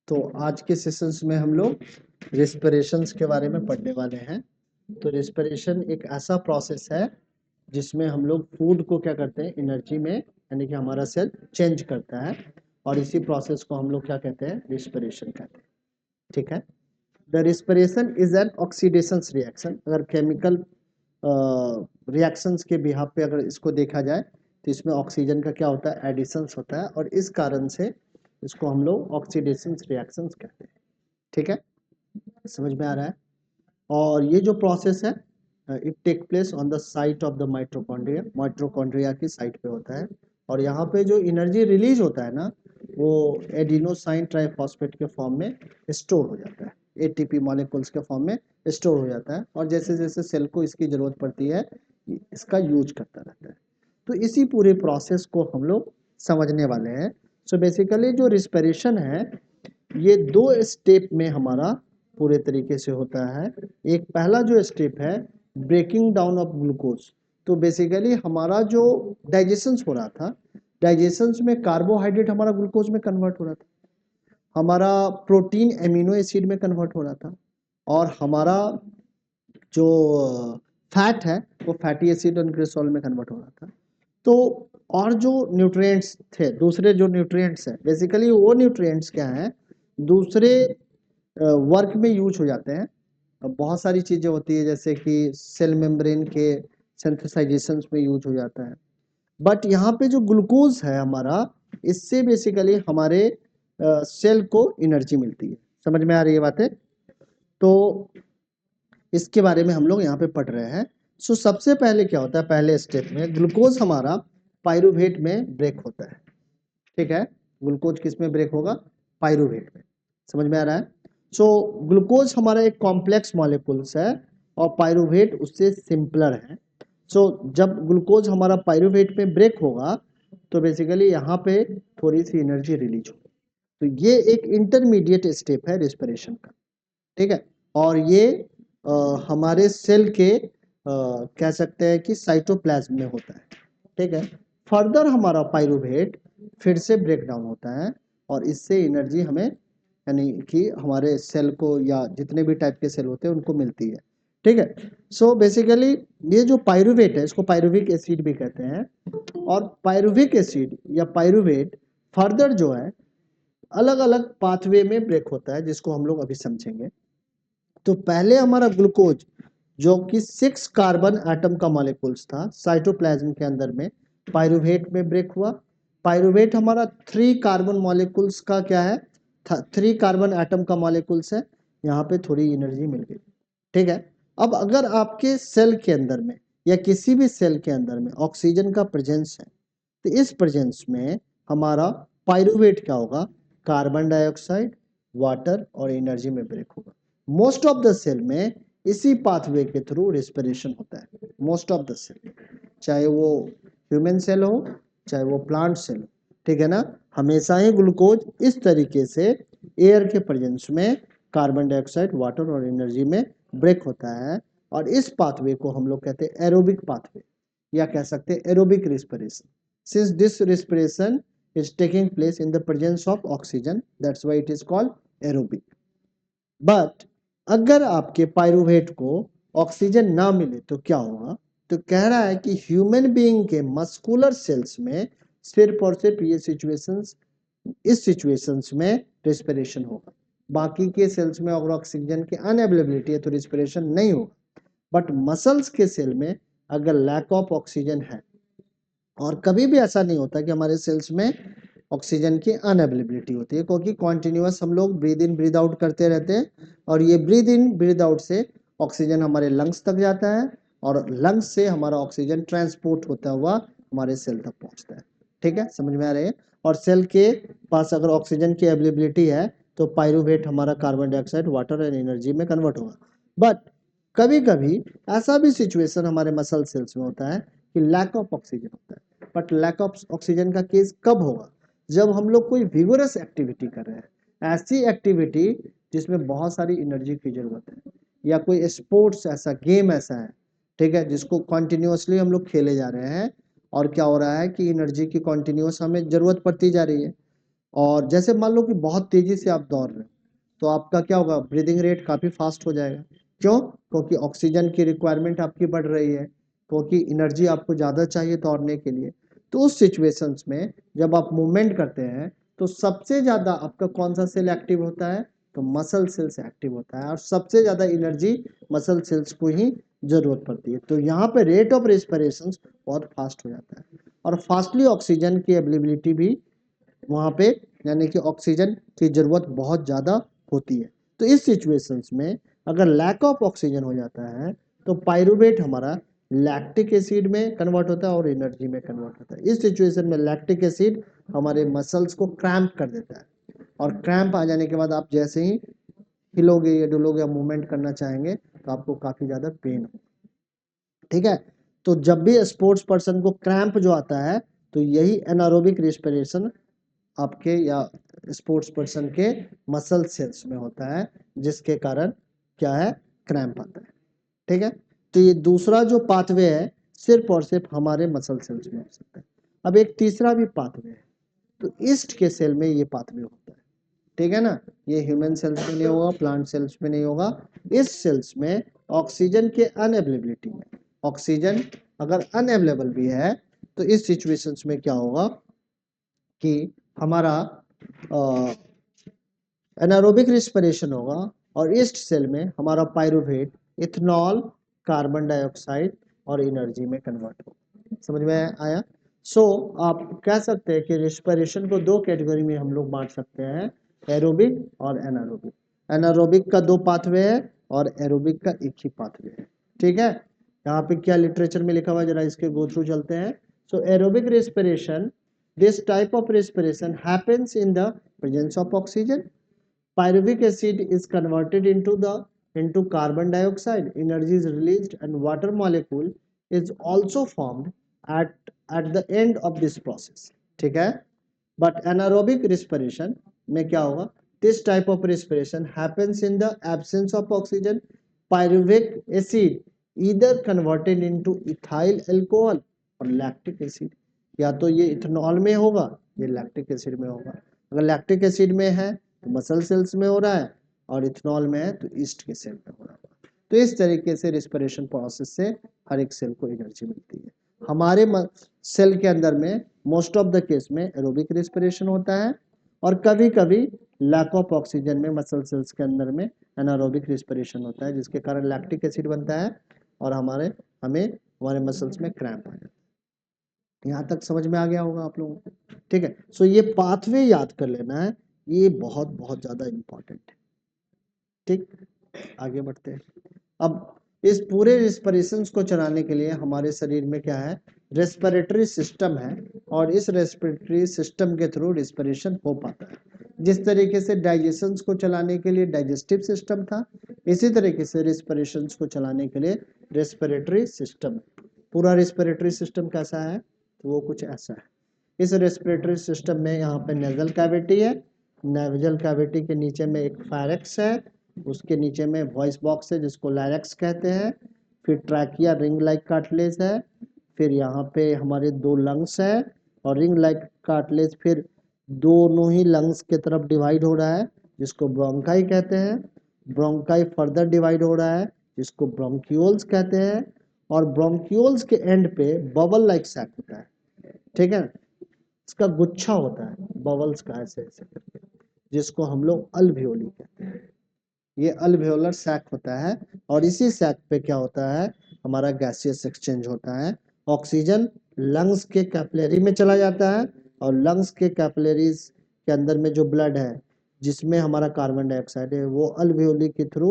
तो आज के सेशंस में हम लोग रेस्पिरेशंस के बारे में पढ़ने वाले हैं। तो रेस्पिरेशन एक ऐसा प्रोसेस है जिसमें हम लोग फूड को क्या करते हैं, एनर्जी में, यानी कि हमारा सेल चेंज करता है और इसी प्रोसेस को हम लोग क्या कहते हैं, रेस्पिरेशन कहते हैं। ठीक है। The respiration is an oxidation reaction. अगर केमिकल रिएक्शंस के बिहाफ पे अगर इसको देखा जाए तो इसमें ऑक्सीजन का क्या होता है, एडिशंस होता है और इस कारण से इसको हम लोग ऑक्सीडेशन रिएक्शंस कहते हैं। ठीक है, समझ में आ रहा है। और ये जो प्रोसेस है it take place on the site of the mitochondria. Mitochondria की साइट पे होता है और यहाँ पे जो एनर्जी रिलीज होता है ना, वो एडिनोसाइन ट्राइफॉस्फेट के फॉर्म में स्टोर हो जाता है, एटीपी मॉलिक्यूल्स के फॉर्म में स्टोर हो जाता है और जैसे जैसे सेल को इसकी जरूरत पड़ती है इसका यूज करता रहता है। तो इसी पूरे प्रोसेस को हम लोग समझने वाले हैं। सो बेसिकली जो रिस्पिरेशन है ये दो स्टेप में हमारा पूरे तरीके से होता है। एक पहला जो स्टेप है ब्रेकिंग डाउन ऑफ ग्लूकोज। तो बेसिकली हमारा जो डाइजेशन हो रहा था, डाइजेशन में कार्बोहाइड्रेट हमारा ग्लूकोज में कन्वर्ट हो रहा था, हमारा प्रोटीन एमिनो एसिड में कन्वर्ट हो रहा था और हमारा जो फैट है वो फैटी एसिड और ग्लिसरॉल में कन्वर्ट हो रहा था। तो और जो न्यूट्रिएंट्स थे, दूसरे जो न्यूट्रिएंट्स हैं, बेसिकली वो न्यूट्रिएंट्स क्या हैं, दूसरे वर्क में यूज हो जाते हैं। बहुत सारी चीज़ें होती है जैसे कि सेल मेम्ब्रेन के सिंथेसाइजेशन में यूज हो जाता है। बट यहाँ पे जो ग्लूकोज है हमारा, इससे बेसिकली हमारे सेल को एनर्जी मिलती है। समझ में आ रही है बातें? तो इसके बारे में हम लोग यहाँ पे पढ़ रहे हैं। सो सबसे पहले क्या होता है, पहले स्टेप में ग्लूकोज हमारा पायरुवेट में ब्रेक होता है। ठीक है, ग्लूकोज किस में ब्रेक होगा, पायरुवेट में। समझ में आ रहा है। सो ग्लूकोज हमारा एक कॉम्प्लेक्स मॉलिक्यूल्स है और पायरुवेट उससे सिंपलर है। सो जब ग्लूकोज हमारा पायरुवेट में ब्रेक होगा तो बेसिकली यहाँ पे थोड़ी सी एनर्जी रिलीज होगी। तो ये एक इंटरमीडिएट स्टेप है रेस्पिरेशन का। ठीक है, और ये हमारे सेल के कह सकते हैं कि साइटोप्लाज्म में होता है। ठीक है, फर्दर हमारा पायरुवेट फिर से ब्रेक डाउन होता है और इससे एनर्जी हमें, यानी कि हमारे सेल को या जितने भी टाइप के सेल होते हैं उनको मिलती है। ठीक है, सो बेसिकली ये जो पायरुवेट है इसको पायरुविक एसिड भी कहते हैं और पायरुविक एसिड या पायरुवेट फर्दर जो है अलग अलग पाथवे में ब्रेक होता है जिसको हम लोग अभी समझेंगे। तो पहले हमारा ग्लूकोज जो कि 6 कार्बन एटम का मॉलिक्यूल्स था साइटोप्लाज्म के अंदर में, पायरुवेट में ब्रेक हुआ। पायरुवेट हमारा 3 कार्बन मॉलिक्यूल्स का क्या है, 3 कार्बन एटम का मॉलिक्यूल्स है। यहाँ पे थोड़ी एनर्जी मिल गई। ठीक है, अब अगर आपके सेल के अंदर में या किसी भी सेल के अंदर में ऑक्सीजन का प्रेजेंस है तो इस प्रेजेंस में हमारा पायरुवेट क्या होगा, कार्बन डाइऑक्साइड, वाटर और एनर्जी में ब्रेक होगा। मोस्ट ऑफ द सेल में इसी पाथवे के थ्रू रेस्पिरेशन होता है। मोस्ट ऑफ द सेल, चाहे वो ह्यूमन सेल हो चाहे वो प्लांट सेल हो, ठीक है ना, हमेशा ही ग्लूकोज इस तरीके से एयर के प्रेजेंस में कार्बन डाइऑक्साइड, वाटर और एनर्जी में ब्रेक होता है और इस पाथवे को हम लोग कहते हैं एरोबिक पाथवे या कह सकते हैं aerobic respiration. Since this respiration is taking place in the presence of oxygen, that's why it is called aerobic. But अगर आपके पायरुवेट को ऑक्सीजन ना मिले तो क्या होगा, तो कह रहा है कि ह्यूमन बीइंग के मस्कुलर सेल्स में सिर्फ और सिर्फ ये सिचुएशंस, इस सिचुएशंस में रेस्पिरेशन होगा। बाकी के सेल्स में अगर ऑक्सीजन की अनअवेलेबिलिटी है तो रेस्पिरेशन नहीं होगा। बट मसल्स के सेल में अगर लैक ऑफ ऑक्सीजन है, और कभी भी ऐसा नहीं होता कि हमारे सेल्स में ऑक्सीजन की अनअवेलेबिलिटी होती है, क्योंकि कॉन्टिन्यूअस हम लोग ब्रीद इन ब्रीद आउट करते रहते हैं और ये ब्रीद इन ब्रीद आउट से ऑक्सीजन हमारे लंग्स तक जाता है और लंग्स से हमारा ऑक्सीजन ट्रांसपोर्ट होता हुआ हमारे सेल तक पहुंचता है। ठीक है, समझ में आ रही है। और सेल के पास अगर ऑक्सीजन की अवेलेबिलिटी है तो पायरुवेट हमारा carbon dioxide, water and energy में कन्वर्ट होगा। बट कभी कभी ऐसा भी सिचुएशन हमारे मसल सेल्स में होता है कि लैक ऑफ ऑक्सीजन होता है। बट लैक ऑफ ऑक्सीजन का केस कब होगा, जब हम लोग कोई विगोरस एक्टिविटी कर रहे हैं, ऐसी एक्टिविटी जिसमें बहुत सारी एनर्जी की जरूरत है, या कोई स्पोर्ट्स ऐसा गेम ऐसा है, ठीक है, जिसको कॉन्टिन्यूसली हम लोग खेले जा रहे हैं और क्या हो रहा है कि एनर्जी की कॉन्टिन्यूस हमें जरूरत पड़ती जा रही है और जैसे मान लो कि बहुत तेजी से आप दौड़ रहे हो तो आपका क्या होगा, ब्रीदिंग रेट काफी फास्ट हो जाएगा। क्यों? क्योंकि ऑक्सीजन की रिक्वायरमेंट आपकी बढ़ रही है, क्योंकि एनर्जी आपको ज्यादा चाहिए दौड़ने के लिए। तो उस सिचुएशंस में जब आप मूवमेंट करते हैं तो सबसे ज्यादा आपका कौन सा सेल एक्टिव होता है, तो मसल सेल्स एक्टिव होता है, और सबसे ज्यादा एनर्जी मसल सेल्स को ही जरूरत पड़ती है। तो यहाँ पे रेट ऑफ रेस्पिरेशन बहुत फास्ट हो जाता है, और फास्टली ऑक्सीजन की अवेलेबिलिटी भी वहाँ पे, यानी कि ऑक्सीजन की जरूरत बहुत ज़्यादा होती है। तो इस सिचुएशंस में अगर लैक ऑफ ऑक्सीजन हो जाता है तो पायरुवेट हमारा लैक्टिक एसिड में कन्वर्ट होता है और एनर्जी में कन्वर्ट होता है। इस सिचुएशन में लैक्टिक एसिड हमारे मसल्स को क्रैम्प कर देता है, और क्रैम्प आ जाने के बाद आप जैसे ही हिलोगे या डुलोगे या मूवमेंट करना चाहेंगे तो आपको काफ़ी ज़्यादा पेन होगा। ठीक है, तो जब भी स्पोर्ट्स पर्सन को क्रैम्प जो आता है तो यही एनारोबिक रेस्पिरेशन आपके या स्पोर्ट्स पर्सन के मसल सेल्स में होता है, जिसके कारण क्या है, क्रैम्प आता है। ठीक है, तो ये दूसरा जो पाथवे है सिर्फ और सिर्फ हमारे मसल सेल्स में हो सकता है। अब एक तीसरा भी पाथवे है, तो ईस्ट के सेल में ये पाथवे होता है। ठीक है ना, ये ह्यूमन सेल्स में नहीं होगा, प्लांट सेल्स में नहीं होगा। इस सेल्स में ऑक्सीजन के अनअवेलेबिलिटी में, ऑक्सीजन अगर अनअवेलेबल भी है तो इस सिचुएशंस में क्या होगा कि हमारा एनारोबिक रिस्पिरेशन होगा, और ईस्ट सेल में हमारा पायरुवेट इथेनॉल, कार्बन डाइऑक्साइड और एनर्जी में कन्वर्ट होगा। समझ में आया? आप कह सकते हैं कि रिस्पिरेशन को दो कैटेगरी में हम लोग बांट सकते हैं, एरोबिक और एनारोबिक। एनारोबिक का दो पाथवे है और एरोबिक का एक ही पाथवे है। ठीक है, यहाँ पे क्या लिटरेचर में लिखा हुआ है, जरा इसके गो थ्रू चलते हैं। So aerobic respiration, this type of respiration happens in the presence of oxygen. Pyruvic acid is converted into carbon dioxide. Energy is released, and water molecule is also formed at the end of this process. ठीक है, but anaerobic respiration में क्या होगा, this type of respiration happens in the absence of oxygen. Pyruvic acid either converted into ethyl alcohol और lactic acid, या तो ये ethanol में होगा ये लैक्टिक एसिड में होगा। अगर लैक्टिक एसिड में है तो मसल सेल्स में हो रहा है, और इथेनॉल में है तो ईस्ट के सेल में हो रहा है। तो इस तरीके से रिस्पिरेशन प्रोसेस से हर एक सेल को एनर्जी मिलती है। हमारे सेल के अंदर में मोस्ट ऑफ द केस में एरोबिक रिस्पिरेशन होता है, और कभी कभी लैक ऑफ ऑक्सीजन में मसल सेल्स के अंदर में एनारोबिक रिस्पिरेशन होता है, जिसके कारण लैक्टिक एसिड बनता है और हमारे मसल्स में क्रैम्प आ जाता है। यहाँ तक समझ में आ गया होगा आप लोगों को? ठीक है, सो ये पाथवे याद कर लेना है, ये बहुत बहुत ज्यादा इंपॉर्टेंट है। ठीक, आगे बढ़ते हैं। अब इस पूरे रिस्पिरेशंस को चलाने के लिए हमारे शरीर में क्या है, रेस्पिरेटरी सिस्टम है, और इस रेस्पिरेटरी सिस्टम के थ्रू रिस्पिरेशन हो पाता है। जिस तरीके से डाइजेशंस को चलाने के लिए डाइजेस्टिव सिस्टम था, इसी तरीके से रिस्पिरेशंस को चलाने के लिए रेस्पिरेटरी सिस्टम। पूरा रेस्पिरेटरी सिस्टम कैसा है, तो वो कुछ ऐसा है। इस रेस्पिरेटरी सिस्टम में यहाँ पे नेजल कैविटी है, नेजल कैविटी के नीचे में एक फायरेक्स है, उसके नीचे में वॉइस बॉक्स है जिसको लैरिक्स कहते हैं, फिर ट्रैकिया रिंग लाइक कार्टिलेज है, फिर यहाँ पे हमारे दो लंग्स है, और रिंग लाइक कार्टिलेज फिर दोनों ही लंग्स के तरफ डिवाइड हो रहा है जिसको ब्रोंकाई कहते हैं। ब्रोंकाई फर्दर डिवाइड हो रहा है जिसको ब्रोंक्यूल्स कहते हैं, और ब्रोंक्यूल्स के एंड पे बबल लाइक सैक होता है। ठीक है, इसका गुच्छा होता है बबल्स का, ऐसे ऐसे करके, जिसको हम लोग अल्वियोली कहते हैं। ये अल्वियोलर सैक होता है, और इसी सैक पे क्या होता है, हमारा गैसियस एक्सचेंज होता है। ऑक्सीजन लंग्स के कैपिलरी में चला जाता है, और लंग्स के कैपिलरीज के अंदर में जो ब्लड है जिसमें हमारा कार्बन डाइऑक्साइड है, वो अल्वियोली के थ्रू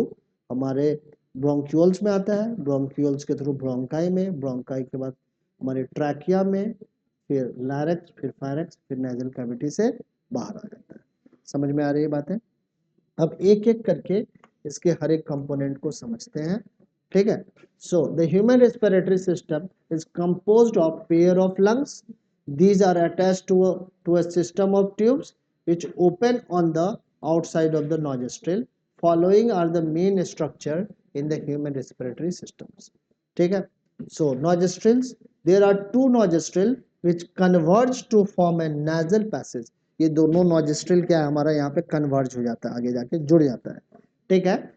हमारे ब्रोंक्यूल्स में आता है, ब्रोंक्यूल्स के थ्रू ब्रोंकाई में, ब्रोंकाई के बाद हमारे ट्रैकिया में, फिर लैरिक्स, फिर फायरेक्स, फिर नेजल कैविटी से बाहर आ जाता है। समझ में आ रही है बातें? अब एक एक करके इसके हर एक कंपोनेंट को समझते हैं। ठीक है, so the human respiratory system is composed of pair of lungs. These are attached to a system of tubes which open on the outside of the nostril. Following are the main structure in the human respiratory systems. ठीक है, so nostrils, there are two nostrils which converge to form a nasal passage ये दोनों नोजिस्ट्रिल क्या है हमारा यहाँ पे converge हो जाता है, आगे जाके जुड़ जाता है, ठीक है।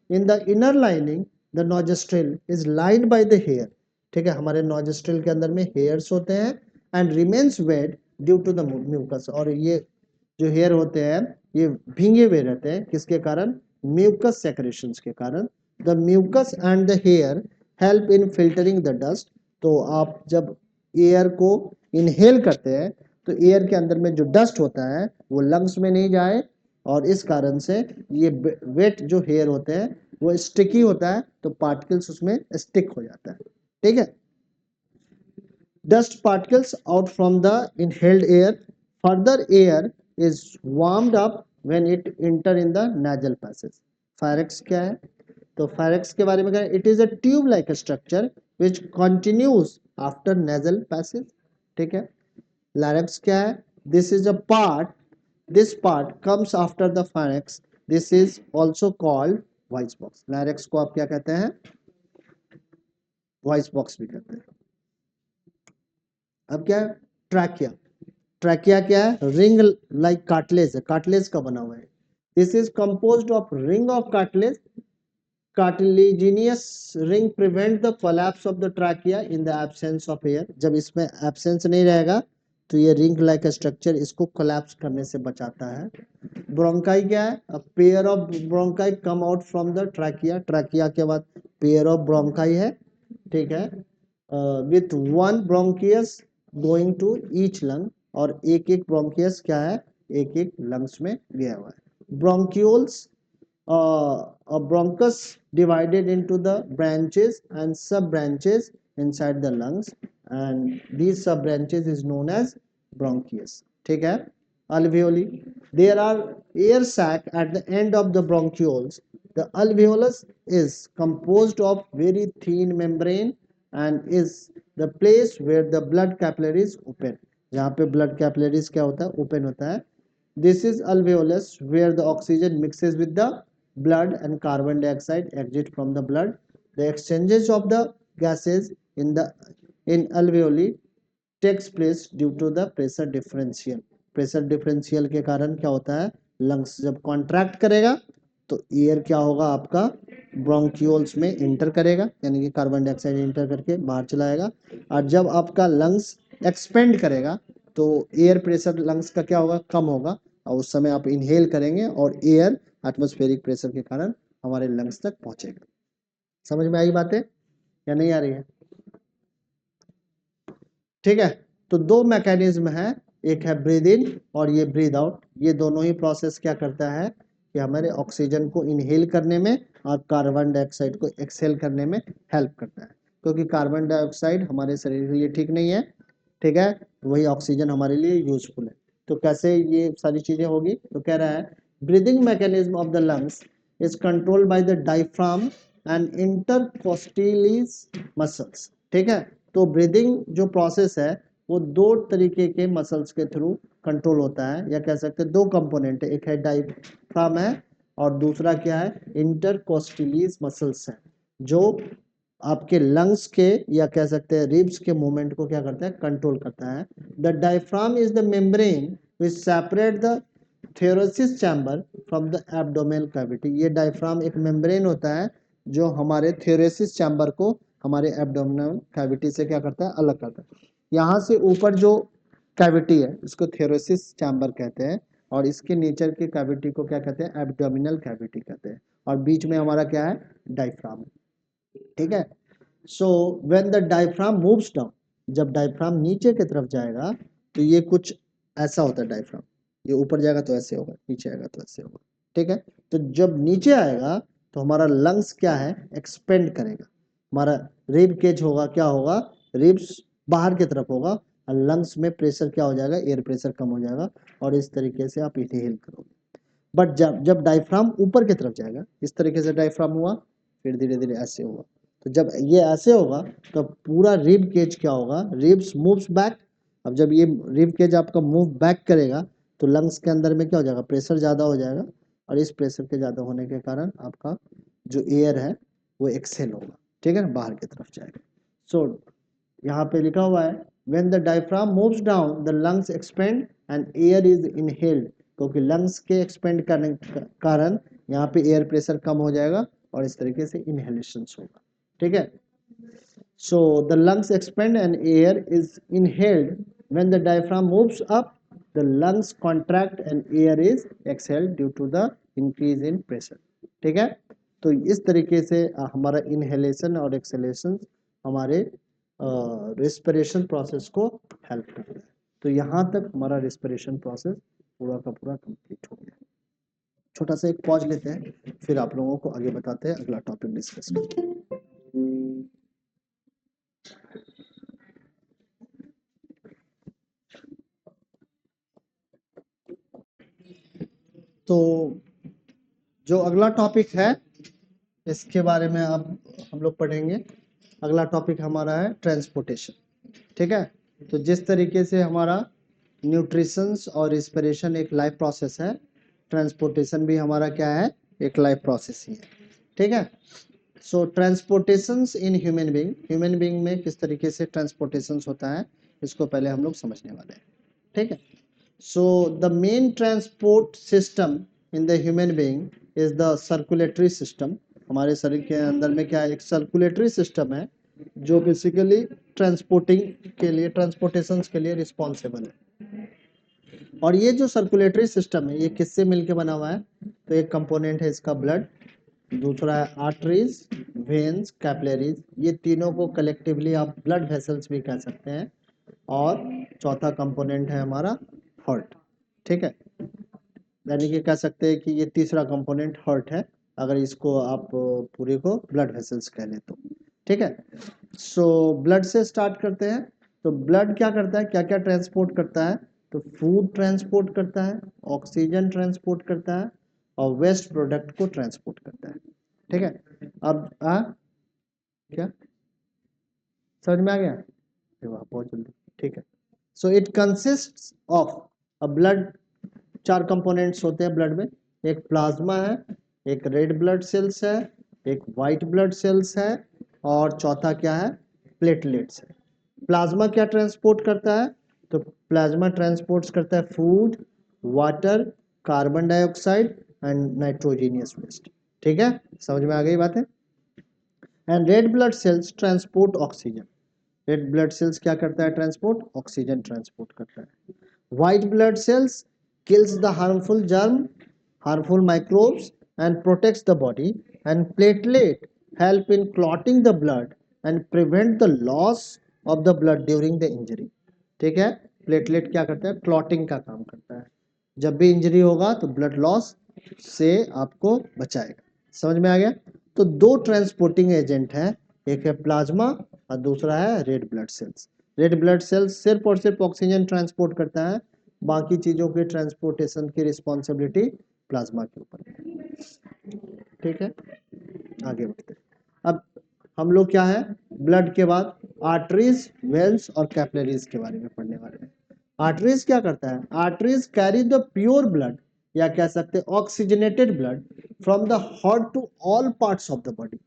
In the inner lining the nostril is lined by the hair, ठीक है, हमारे नोजिस्ट्रिल के अंदर में हेयर्स होते हैं and remains wet due to the mucus, और ये जो हेयर होते हैं ये भींगे हुए रहते हैं, किसके कारण, म्यूकस सेक्रेशंस के कारण। The mucus and the hair help in filtering the dust, तो आप जब एयर को इनहेल करते हैं तो एयर के अंदर में जो डस्ट होता है वो लंग्स में नहीं जाए, और इस कारण से ये वेट जो हेयर होते हैं वो स्टिकी होता है, तो पार्टिकल्स उसमें स्टिक हो जाता है, ठीक है। Dust particles out from the inhaled air. Further air is warmed up when it enter in the nasal passage. Pharynx क्या है? तो pharynx के बारे में क्या है? It is a tube-like structure which continues after nasal passage. ठीक है? Larynx क्या है? This is a part. This part comes after the pharynx. This is also called voice box. Larynx को आप क्या कहते हैं? Voice box भी कहते हैं। अब क्या है, ट्रैकिया। ट्रैकिया क्या है, रिंग लाइक कार्टिलेज है, कार्टिलेज का बना हुआ है। This is composed of ring of cartilage, cartilaginous ring prevent the collapse of the trachea in the absence of air. जब इसमें एब्सेंस नहीं रहेगा तो ये रिंग लाइक स्ट्रक्चर इसको कोलैप्स करने से बचाता है। ब्रोंकाई क्या है, a pair of bronchi come out from the trachea, trachea के बाद पेयर ऑफ ब्रोंकाई है, ठीक है, with one bronchus going to each lung, और एक एक ब्रोंकियस क्या है, एक एक लंग्स में गया हुआ है। Bronchioles, a bronchus divided into the branches and sub branches inside the lungs, and these sub branches is known as bronchus, ठीक है। alveoli, there are air sac at the end of the bronchioles. The alveolus is composed of very thin membrane and is the place where the blood capillaries open, जहाँ पे blood capillaries क्या होता है, open होता है। This is alveolus where the oxygen mixes with the blood and carbon dioxide exit from the blood. The exchanges of the gases in alveoli takes place due to the pressure differential. Pressure differential के कारण क्या होता है, lungs जब contract करेगा तो air क्या होगा आपका ब्रोंक्यूल्स में इंटर करेगा, यानी कि कार्बन डाइऑक्साइड इंटर करके बाहर चलाएगा, और जब आपका लंग्स एक्सपेंड करेगा तो एयर प्रेशर लंग्स का क्या होगा, कम होगा, और उस समय आप इनहेल करेंगे और एयर एटमॉस्फेरिक प्रेशर के कारण हमारे लंग्स तक पहुंचेगा। समझ में आई बातें या नहीं आ रही है? ठीक है, तो दो मैकेनिज्म है, एक है ब्रीद इन और ये ब्रीद आउट। ये दोनों ही प्रोसेस क्या करता है कि हमारे ऑक्सीजन को इनहेल करने में और कार्बन डाइऑक्साइड को एक्सहेल करने में हेल्प करता है, क्योंकि कार्बन डाइऑक्साइड हमारे शरीर के लिए ठीक नहीं है, ठीक है, वही ऑक्सीजन हमारे लिए यूजफुल है। तो कैसे ये सारी चीजें होगी, तो कह रहा है breathing mechanism of the lungs is controlled by the diaphragm and intercostal muscles, ठीक है। तो ब्रीदिंग जो प्रोसेस है वो दो तरीके के मसल्स के थ्रू कंट्रोल होता है, या कह सकते हैं दो कंपोनेंट है, एक है डायफ्राम है और दूसरा क्या है, इंटरकोस्टिलिस मसल्स है, जो आपके लंग्स के या कह सकते हैं रिब्स के मूवमेंट को क्या करता है, कंट्रोल करता है। The diaphragm is the membrane which separate the thoracic chamber from the abdominal cavity. ये डायफ्राम एक मेम्ब्रेन होता है जो हमारे थेरोसिस चैम्बर को हमारे एब्डोमिनल कैविटी से क्या करता है, अलग करता है। यहाँ से ऊपर जो कैविटी है इसको थेरोसिस चैम्बर कहते हैं, और इसके नीचे की कैविटी को क्या कहते हैं, एब्डोमिनल कैविटी कहते हैं, और बीच में हमारा क्या है, डायफ्राम, ठीक है। So when the diaphragm moves down, जब डायफ्राम नीचे की तरफ जाएगा तो ये कुछ ऐसा होता है, डायफ्राम ये ऊपर जाएगा तो ऐसे होगा, नीचे आएगा तो ऐसे होगा, ठीक है। तो जब नीचे आएगा तो हमारा लंग्स क्या है, एक्सपेंड करेगा, हमारा रिब केज होगा, क्या होगा, रिब्स बाहर की तरफ होगा, और लंग्स में प्रेशर क्या हो जाएगा, एयर प्रेशर कम हो जाएगा, और इस तरीके से आप इनहेल करोगे। बट जब जब डायफ्राम ऊपर की तरफ जाएगा, इस तरीके से डायफ्राम हुआ, फिर धीरे धीरे ऐसे होगा, तो जब ये ऐसे होगा तो पूरा रिब केज क्या होगा, रिब्स मूव्स बैक। अब जब ये रिब केज आपका मूव बैक करेगा तो लंग्स के अंदर में क्या हो जाएगा, प्रेशर ज़्यादा हो जाएगा, और इस प्रेशर के ज़्यादा होने के कारण आपका जो एयर है वो एक्सेल होगा, ठीक है ना, बाहर की तरफ जाएगा। सो यहाँ पे लिखा हुआ है When the diaphragm moves down, the lungs expand and air is inhaled, क्योंकि lungs के expand करने के कारण यहाँ पे air pressure कम हो जाएगा और इस तरीके से inhalations होगा, ठीक है। So the lungs expand and air is inhaled. When the diaphragm moves up, the lungs contract and air is exhaled due to the increase in pressure, ठीक है। तो इस तरीके से हमारा inhalation और exhalation हमारे रेस्पिरेशन प्रोसेस को हेल्प करता है। तो यहाँ तक हमारा रेस्पिरेशन प्रोसेस पूरा का पूरा कंप्लीट हो गया। छोटा सा एक पॉज लेते हैं, फिर आप लोगों को आगे बताते हैं, अगला टॉपिक डिस्कस करते हैं। तो जो अगला टॉपिक है इसके बारे में अब हम लोग पढ़ेंगे। अगला टॉपिक हमारा है ट्रांसपोर्टेशन, ठीक है। तो जिस तरीके से हमारा न्यूट्रिशंस और रिस्पिरेशन एक लाइफ प्रोसेस है, ट्रांसपोर्टेशन भी हमारा क्या है, एक लाइफ प्रोसेस ही है, ठीक है। सो ट्रांसपोर्टेशंस इन ह्यूमन बीइंग में किस तरीके से ट्रांसपोर्टेशंस होता है इसको पहले हम लोग समझने वाले हैं, ठीक है। So the main transport system in the human being is the circulatory system. हमारे शरीर के अंदर में क्या है, एक सर्कुलेटरी सिस्टम है जो बेसिकली ट्रांसपोर्टिंग के लिए, ट्रांसपोर्टेशंस के लिए रिस्पॉन्सिबल है। और ये जो सर्कुलेटरी सिस्टम है ये किससे मिलके बना हुआ है, तो एक कंपोनेंट है इसका ब्लड, दूसरा है आर्टरीज, वेन्स, कैपिलरीज, ये तीनों को कलेक्टिवली आप ब्लड वेसल्स भी कह सकते हैं। और चौथा कंपोनेंट है हमारा हार्ट, ठीक है। यानी कि कह सकते हैं कि ये तीसरा कंपोनेंट हार्ट है, अगर इसको आप पूरे को ब्लड वेसल्स कह ले तो, ठीक है। सो ब्लड से स्टार्ट करते हैं। तो ब्लड क्या करता है, क्या क्या ट्रांसपोर्ट करता है, तो फूड ट्रांसपोर्ट करता है, ऑक्सीजन ट्रांसपोर्ट करता है और वेस्ट प्रोडक्ट को ट्रांसपोर्ट करता है, ठीक है। अब क्या समझ में आ गया, बहुत जल्दी, ठीक है। So it consist of a blood, चार कंपोनेंट्स होते हैं ब्लड में, एक प्लाज्मा है, एक रेड ब्लड सेल्स है, एक वाइट ब्लड सेल्स है और चौथा क्या है, प्लेटलेट्स है। प्लाज्मा क्या ट्रांसपोर्ट करता है, तो प्लाज्मा ट्रांसपोर्ट्स करता है food, water, carbon dioxide and nitrogenous waste, ठीक है, समझ में आ गई बात है। And red blood cells transport oxygen, red blood cells क्या करता है, ट्रांसपोर्ट ऑक्सीजन ट्रांसपोर्ट करता है। White blood cells kills the harmful germ, harmful microbes and protects the body, and platelet help in clotting the blood and prevent the loss of the blood during the injury, ठीक है। Platelet क्या करता है, clotting का काम करता है, जब भी इंजरी होगा तो ब्लड लॉस से आपको बचाएगा, समझ में आ गया। तो दो ट्रांसपोर्टिंग एजेंट है, एक है प्लाज्मा और दूसरा है red blood sales. Red blood sales सिर्फ और सिर्फ ऑक्सीजन ट्रांसपोर्ट करता है, बाकी चीजों के ट्रांसपोर्टेशन की रिस्पॉन्सिबिलिटी प्लाज्मा के ऊपर है, ठीक है। आगे बढ़ते हैं। अब हम लोग क्या है, ब्लड के बाद आर्टरीज, वेन्स और कैपिलरीज के बारे में पढ़ने वाले हैं। आर्टरीज क्या करता है, arteries carry the pure blood या कह सकते हैं oxygenated blood from the heart to all parts of the body.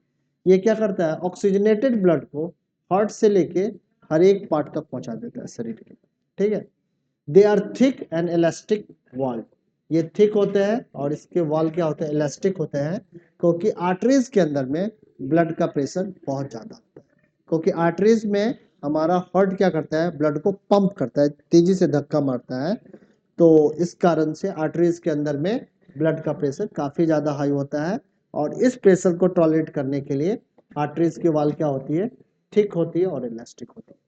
ये क्या करता है, ऑक्सीजनेटेड ब्लड को हार्ट से लेके हर एक पार्ट तक पहुंचा देता है शरीर के, ठीक है। They are thick and elastic wall, ये थिक होते हैं और इसके वॉल क्या होते हैं, इलास्टिक होते हैं, क्योंकि आर्टरीज के अंदर में ब्लड का प्रेशर बहुत ज़्यादा होता है, क्योंकि आर्टरीज में हमारा हार्ट क्या करता है, ब्लड को पंप करता है, तेजी से धक्का मारता है, तो इस कारण से आर्टरीज के अंदर में ब्लड का प्रेशर काफ़ी ज़्यादा हाई होता है। और इस प्रेशर को टॉलरेट करने के लिए आर्टरीज की वॉल क्या होती है, थिक होती है और इलास्टिक होती है,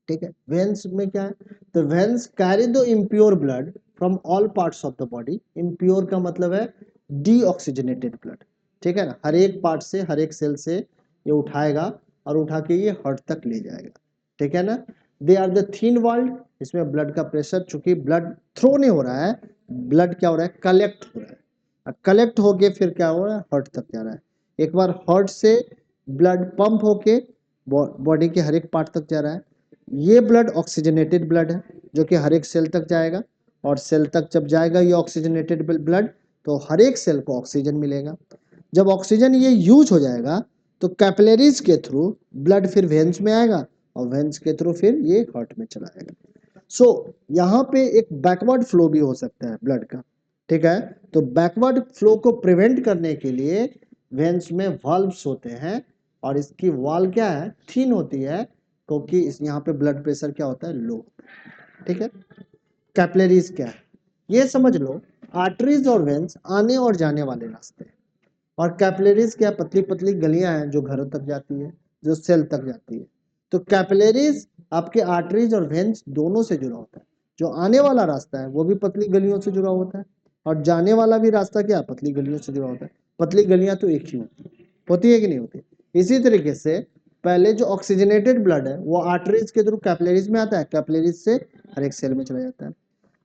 ठीक है। वेन्स में क्या है, तो veins carry the impure blood from all parts of the body. Impure का मतलब है डीऑक्सीजनेटेड ब्लड, ठीक है ना, हर एक पार्ट से, हर एक सेल से ये उठाएगा और उठा के ये हार्ट तक ले जाएगा, ठीक है ना। They are the thin walled, इसमें ब्लड का प्रेशर, चूंकि ब्लड थ्रो नहीं हो रहा है, ब्लड क्या हो रहा है, कलेक्ट हो रहा है, कलेक्ट होके फिर क्या हो रहा है, हार्ट तक जा रहा है। एक बार हार्ट से ब्लड पंप होके बॉडी के हर एक पार्ट तक जा रहा है। ये ब्लड ऑक्सीजनेटेड ब्लड है जो कि हर एक सेल तक जाएगा, और सेल तक जब जाएगा ये ऑक्सीजनेटेड ब्लड तो हर एक सेल को ऑक्सीजन मिलेगा। जब ऑक्सीजन ये यूज हो जाएगा तो कैपिलरीज के थ्रू ब्लड फिर वेन्स में आएगा और वेन्स के थ्रू फिर ये हार्ट में चला जाएगा। सो यहाँ पे एक बैकवर्ड फ्लो भी हो सकता है ब्लड का, ठीक है। तो बैकवर्ड फ्लो को प्रिवेंट करने के लिए वेन्स में वाल्व्स होते हैं, और इसकी वॉल क्या है, थिन होती है, क्योंकि इस यहाँ पे ब्लड प्रेशर क्या होता है, लो, ठीक है। कैपिलरीज क्या है ये समझ लो, आर्टरीज और वेन्स आने और जाने वाले रास्ते, और कैपिलरीज क्या, पतली पतली गलियां हैं जो घरों तक जाती है, जो सेल तक जाती है। तो कैपिलरीज आपके आर्टरीज और वेन्स दोनों से जुड़ा होता है। जो आने वाला रास्ता है वो भी पतली गलियों से जुड़ा होता है, और जाने वाला भी रास्ता क्या, पतली गलियों से जुड़ा होता है। पतली गलियां तो एक ही होती है कि नहीं होती। इसी तरीके से पहले जो ऑक्सीजनेटेड ब्लड है वो आर्टरीज के थ्रू कैपिलरीज में आता है, कैपिलरीज से हर एक सेल में चला जाता है।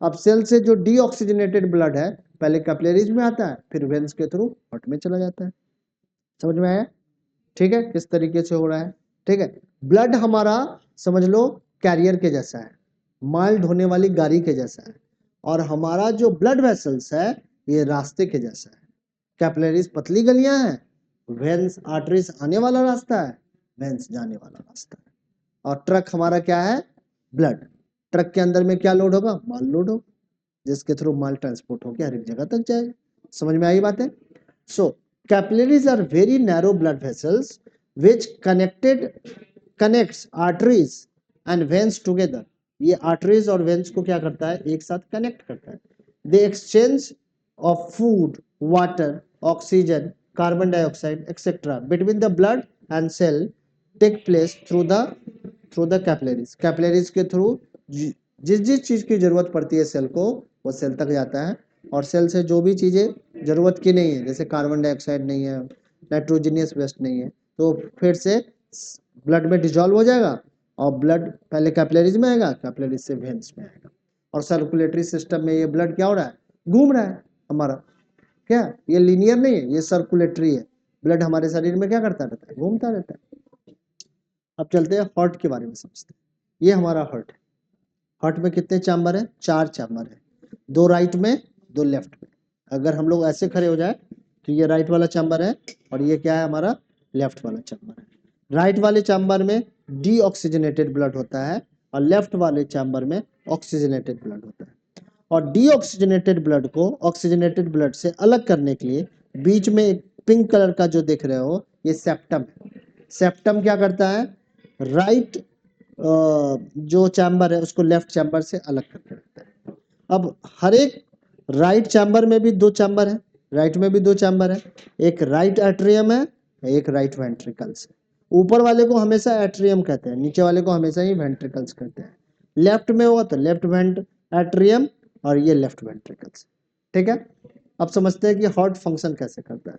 अब सेल से जो डीऑक्सीजनेटेड ब्लड है पहले कैपिलरीज में आता है, फिर वेन्स के थ्रू हार्ट में चला जाता है। समझ में आया, ठीक है, किस तरीके से हो रहा है, ठीक है। ब्लड हमारा समझ लो कैरियर के जैसा है, माल ढोने वाली गाड़ी के जैसा है, और हमारा जो ब्लड वेसल्स है ये रास्ते के जैसा है। कैपिलरीज पतली गलियां हैं, वेन्स आर्टरीज आने वाला रास्ता है, वेन्स जाने वाला रास्ता है। और ट्रक हमारा क्या है, ब्लड। ट्रक के अंदर में क्या लोड होगा, माल लोड होगा, जिसके थ्रू माल ट्रांसपोर्ट होकर हर एक जगह तक जाएगा। समझ में आई बात है। So capillaries are very narrow blood vessels which connects arteries and veins together। ये arteries और veins को क्या करता है, एक साथ कनेक्ट करता है। The exchange of food, water, oxygen, carbon dioxide etc. between the blood and cell take place through the capillaries। Capillaries के थ्रू जिस जिस चीज की जरूरत पड़ती है सेल को वो सेल तक जाता है, और सेल से जो भी चीजें जरूरत की नहीं है, जैसे कार्बन डाइऑक्साइड नहीं है, नाइट्रोजनियस वेस्ट नहीं है, तो फिर से ब्लड में डिजॉल्व हो जाएगा, और ब्लड पहले कैपिलरीज में आएगा, कैपिलरीज से वेन्स में आएगा, और सर्कुलेटरी सिस्टम में ये ब्लड क्या हो रहा है, घूम रहा है हमारा। क्या ये लीनियर नहीं है, ये सर्कुलेटरी है। ब्लड हमारे शरीर में क्या करता रहता है, घूमता रहता है। अब चलते हैं हार्ट के बारे में समझते हैं। ये हमारा हार्ट है। हार्ट में कितने चैम्बर है, 4 चैम्बर है, 2 राइट में 2 लेफ्ट में। अगर हम लोग ऐसे खड़े हो जाए तो ये राइट वाला चैम्बर है, और ये क्या है, हमारा लेफ्ट वाला चैम्बर है। राइट वाले चैम्बर में डीऑक्सीजनेटेड ब्लड होता है, और लेफ्ट वाले चैम्बर में ऑक्सीजनेटेड ब्लड होता है। और डीऑक्सीजनेटेड ब्लड को ऑक्सीजनेटेड ब्लड से अलग करने के लिए बीच में एक पिंक कलर का जो देख रहे हो ये सेप्टम है। सेप्टम क्या करता है, राइट जो चैम्बर है उसको लेफ्ट चैम्बर से अलग करके रखता है। अब हर एक राइट चैम्बर में भी 2 चैम्बर है, राइट में भी 2 चैम्बर है, एक राइट एट्रियम है, एक राइट वेंट्रिकल्स है। ऊपर वाले को हमेशा एट्रियम कहते हैं, नीचे वाले को हमेशा ही वेंट्रिकल्स कहते हैं। लेफ्ट में होगा तो लेफ्ट एट्रियम, और ये लेफ्ट वेंट्रिकल्स, ठीक है। अब समझते हैं कि हार्ट फंक्शन कैसे करता है।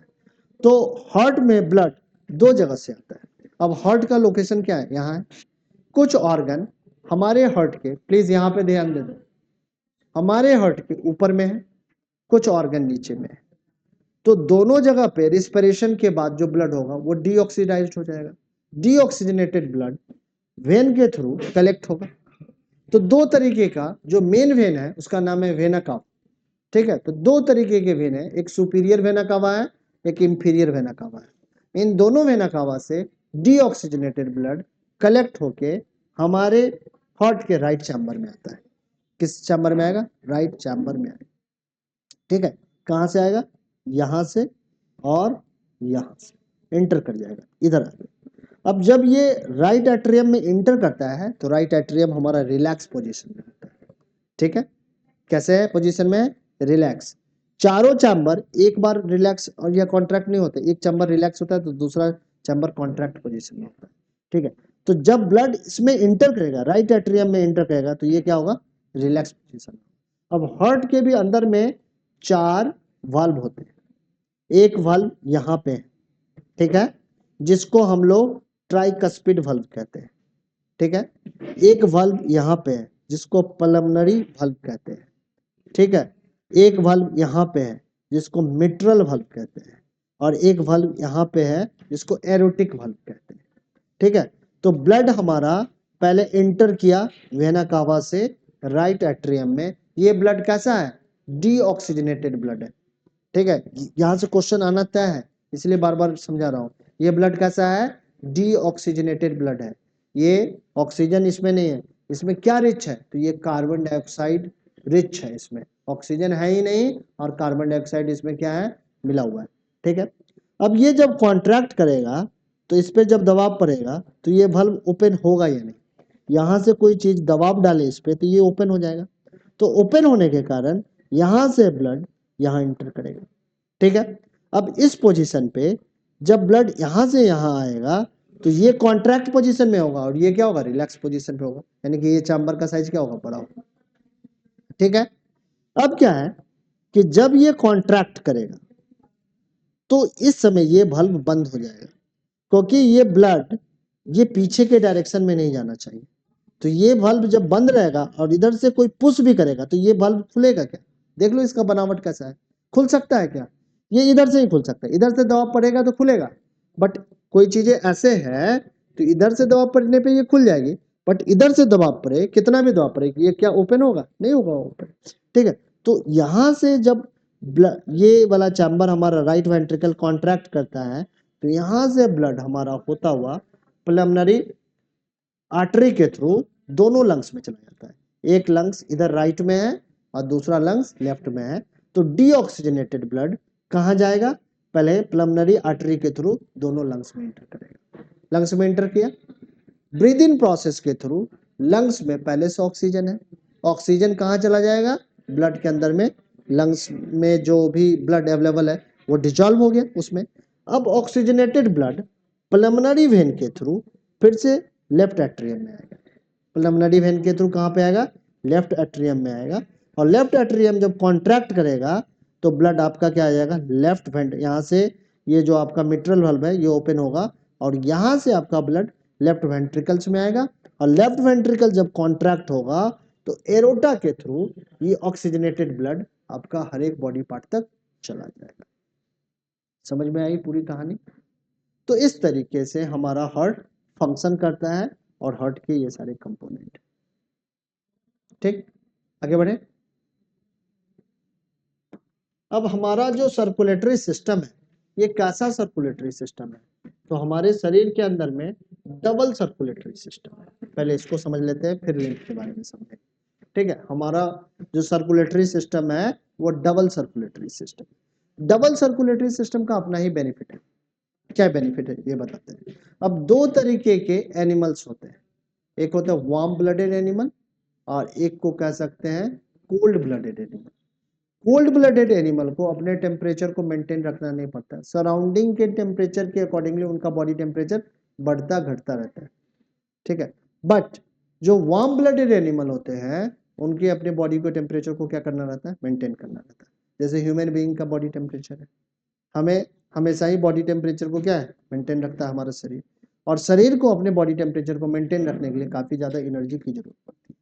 तो हार्ट में ब्लड 2 जगह से आता है। अब हार्ट का लोकेशन क्या है, यहाँ है। कुछ ऑर्गन हमारे हार्ट के, प्लीज यहाँ पे ध्यान दे दो, हमारे हार्ट के ऊपर में है, कुछ ऑर्गन नीचे में है। तो दोनों जगह पे रिस्पिरेशन के बाद जो ब्लड होगा वो डीऑक्सीडाइज्ड हो जाएगा। डीऑक्सीजनेटेड ब्लड वेन के थ्रू कलेक्ट होगा। तो 2 तरीके का, जो मेन वेन है उसका नाम है वेना कावा, ठीक है। तो 2 तरीके के वेन है, एक सुपीरियर वेना कावा है, एक इंफीरियर वेना कावा है। इन दोनों वेना कावा से डीऑक्सीजनेटेड ब्लड कलेक्ट होके हमारे हार्ट के राइट चैम्बर में आता है। किस चैम्बर में आएगा, राइट चैम्बर में आएगा, ठीक है। कहां से आएगा, यहां से और यहां से एंटर कर जाएगा, इधर आएगा। अब जब ये राइट एट्रियम में एंटर करता है तो राइट एट्रियम हमारा रिलैक्स पोजीशन में होता है, ठीक है। कैसे है पोजीशन में, रिलैक्स। चारों चैम्बर एक बार रिलैक्स और या कॉन्ट्रैक्ट नहीं होते, एक चैम्बर रिलैक्स होता है तो दूसरा चैम्बर कॉन्ट्रैक्ट पोजीशन में होता है, ठीक है। तो जब ब्लड इसमें इंटर करेगा, राइट एट्रियम में इंटर करेगा, तो ये क्या होगा, रिलैक्स पोजीशन। अब हार्ट के भी अंदर में 4 वाल्व होते हैं। एक वाल्व यहाँ पे है, ठीक है, जिसको हम लोग ट्राइकस्पिड वाल्व कहते हैं, ठीक है। एक वाल्व यहाँ पे है जिसको पल्मोनरी वाल्व कहते हैं, ठीक है। एक वाल्व यहाँ पे है जिसको मिट्रल वाल्व कहते हैं, और एक वाल्व यहाँ पे है जिसको एरोटिक वाल्व कहते हैं, ठीक है। तो ब्लड हमारा पहले इंटर किया वेना कावा से राइट एट्रियम में। ये ब्लड कैसा है, डीऑक्सीजनेटेड ब्लड है, ठीक है। यहाँ से क्वेश्चन आना तय है, इसलिए बार बार समझा रहा हूँ। ये ब्लड कैसा है, डीऑक्सीजनेटेड ब्लड है। ये ऑक्सीजन इसमें नहीं है, इसमें क्या रिच है, तो ये कार्बन डाइऑक्साइड रिच है, इसमें ऑक्सीजन है ही नहीं और कार्बन डाइऑक्साइड इसमें क्या है, मिला हुआ है। ठीक है, अब ये जब कॉन्ट्रैक्ट करेगा तो इस पर जब दबाव पड़ेगा तो ये valve ओपन होगा या नहीं, यहाँ से कोई चीज दबाव डाले इस पे तो ये ओपन हो जाएगा, तो ओपन होने के कारण यहाँ से ब्लड यहाँ इंटर करेगा। ठीक है, अब इस पोजीशन पे जब ब्लड यहाँ से यहाँ आएगा तो ये कॉन्ट्रैक्ट पोजीशन में होगा और ये क्या होगा, रिलैक्स पोजीशन पे होगा, यानी कि ये चैम्बर का साइज क्या होगा, बड़ा होगा। ठीक है, अब क्या है कि जब ये कॉन्ट्रैक्ट करेगा तो इस समय ये valve बंद हो जाएगा, क्योंकि ये ब्लड ये पीछे के डायरेक्शन में नहीं जाना चाहिए, तो ये valve जब बंद रहेगा और इधर से कोई पुश भी करेगा तो ये valve खुलेगा क्या, देख लो इसका बनावट कैसा है, खुल सकता है क्या, ये इधर से ही खुल सकता है, इधर से दबाव पड़ेगा तो खुलेगा, बट कोई चीजें ऐसे है तो इधर से दबाव पड़ने पे ये खुल जाएगी, बट इधर से दबाव पड़े, कितना भी दबाव पड़े, ये क्या ओपन होगा, नहीं होगा ओपन। ठीक है, तो यहाँ से जब ये वाला चैम्बर हमारा राइट वेंट्रिकल कॉन्ट्रैक्ट करता है तो यहाँ से ब्लड हमारा होता हुआ पल्मोनरी आर्टरी के थ्रू दोनों लंग्स में चला जाता है, एक लंग्स इधर राइट में है और दूसरा लंग्स लेफ्ट में है, तो डीऑक्सीजनेटेड ब्लड कहाँ जाएगा, पहले पल्मोनरी आर्टरी के थ्रू दोनों लंग्स में इंटर करेगा, लंग्स में इंटर किया, ब्रीद इन प्रोसेस के थ्रू लंग्स में पहले से ऑक्सीजन है, ऑक्सीजन कहाँ चला जाएगा, ब्लड के अंदर में, लंग्स में जो भी ब्लड अवेलेबल है वो डिजॉल्व हो गया उसमें, अब ऑक्सीजनेटेड ब्लड पल्मोनरी वेन के थ्रू फिर से लेफ्ट एट्रियम में आएगा, पल्मोनरी वेन के थ्रू कहाँ पे आएगा, लेफ्ट एट्रियम में आएगा, और लेफ्ट एट्रियम जब कॉन्ट्रैक्ट करेगा तो ब्लड आपका क्या आ जाएगा, लेफ्ट वेंट, यहाँ से ये जो आपका मिट्रल वाल्व है ये ओपन होगा और यहाँ से आपका ब्लड लेफ्ट वेंट्रिकल्स में आएगा, और लेफ्ट वेंट्रिकल जब कॉन्ट्रैक्ट होगा तो एरोटा के थ्रू ये ऑक्सीजनेटेड ब्लड आपका हर एक बॉडी पार्ट तक चला जाएगा। समझ में आई पूरी कहानी? तो इस तरीके से हमारा हार्ट फंक्शन करता है और हार्ट के ये सारे कंपोनेंट। ठीक, आगे बढ़े। अब हमारा जो सर्कुलेटरी सिस्टम है ये कैसा सर्कुलेटरी सिस्टम है, तो हमारे शरीर के अंदर में डबल सर्कुलेटरी सिस्टम है, पहले इसको समझ लेते हैं फिर लिंक के बारे में समझेंगे। ठीक है, हमारा जो सर्कुलेटरी सिस्टम है वो double circulatory system, double circulatory system का अपना ही बेनिफिट है। क्या बेनिफिट है ये बताते हैं। अब दो तरीके के एनिमल्स होते हैं, एक होता है वार्म ब्लडेड एनिमल और एक को कह सकते हैं cold blooded animal. Cold blooded animal को अपने टेम्परेचर को मेंटेन रखना नहीं पड़ता, सराउंडिंग के टेम्परेचर के अकॉर्डिंगली उनका बॉडी टेम्परेचर बढ़ता घटता रहता है। ठीक है, बट जो वार्म ब्लडेड एनिमल होते हैं उनकी अपने बॉडी को टेम्परेचर को क्या करना रहता है, मेंटेन करना रहता है। जैसे ह्यूमन बीइंग का बॉडी टेम्परेचर है, हमें हमेशा ही बॉडी टेम्परेचर को क्या है, मेंटेन रखता है हमारा शरीर, और शरीर को अपने बॉडी टेम्परेचर को मेंटेन रखने के लिए काफी ज्यादा एनर्जी की जरूरत पड़ती है।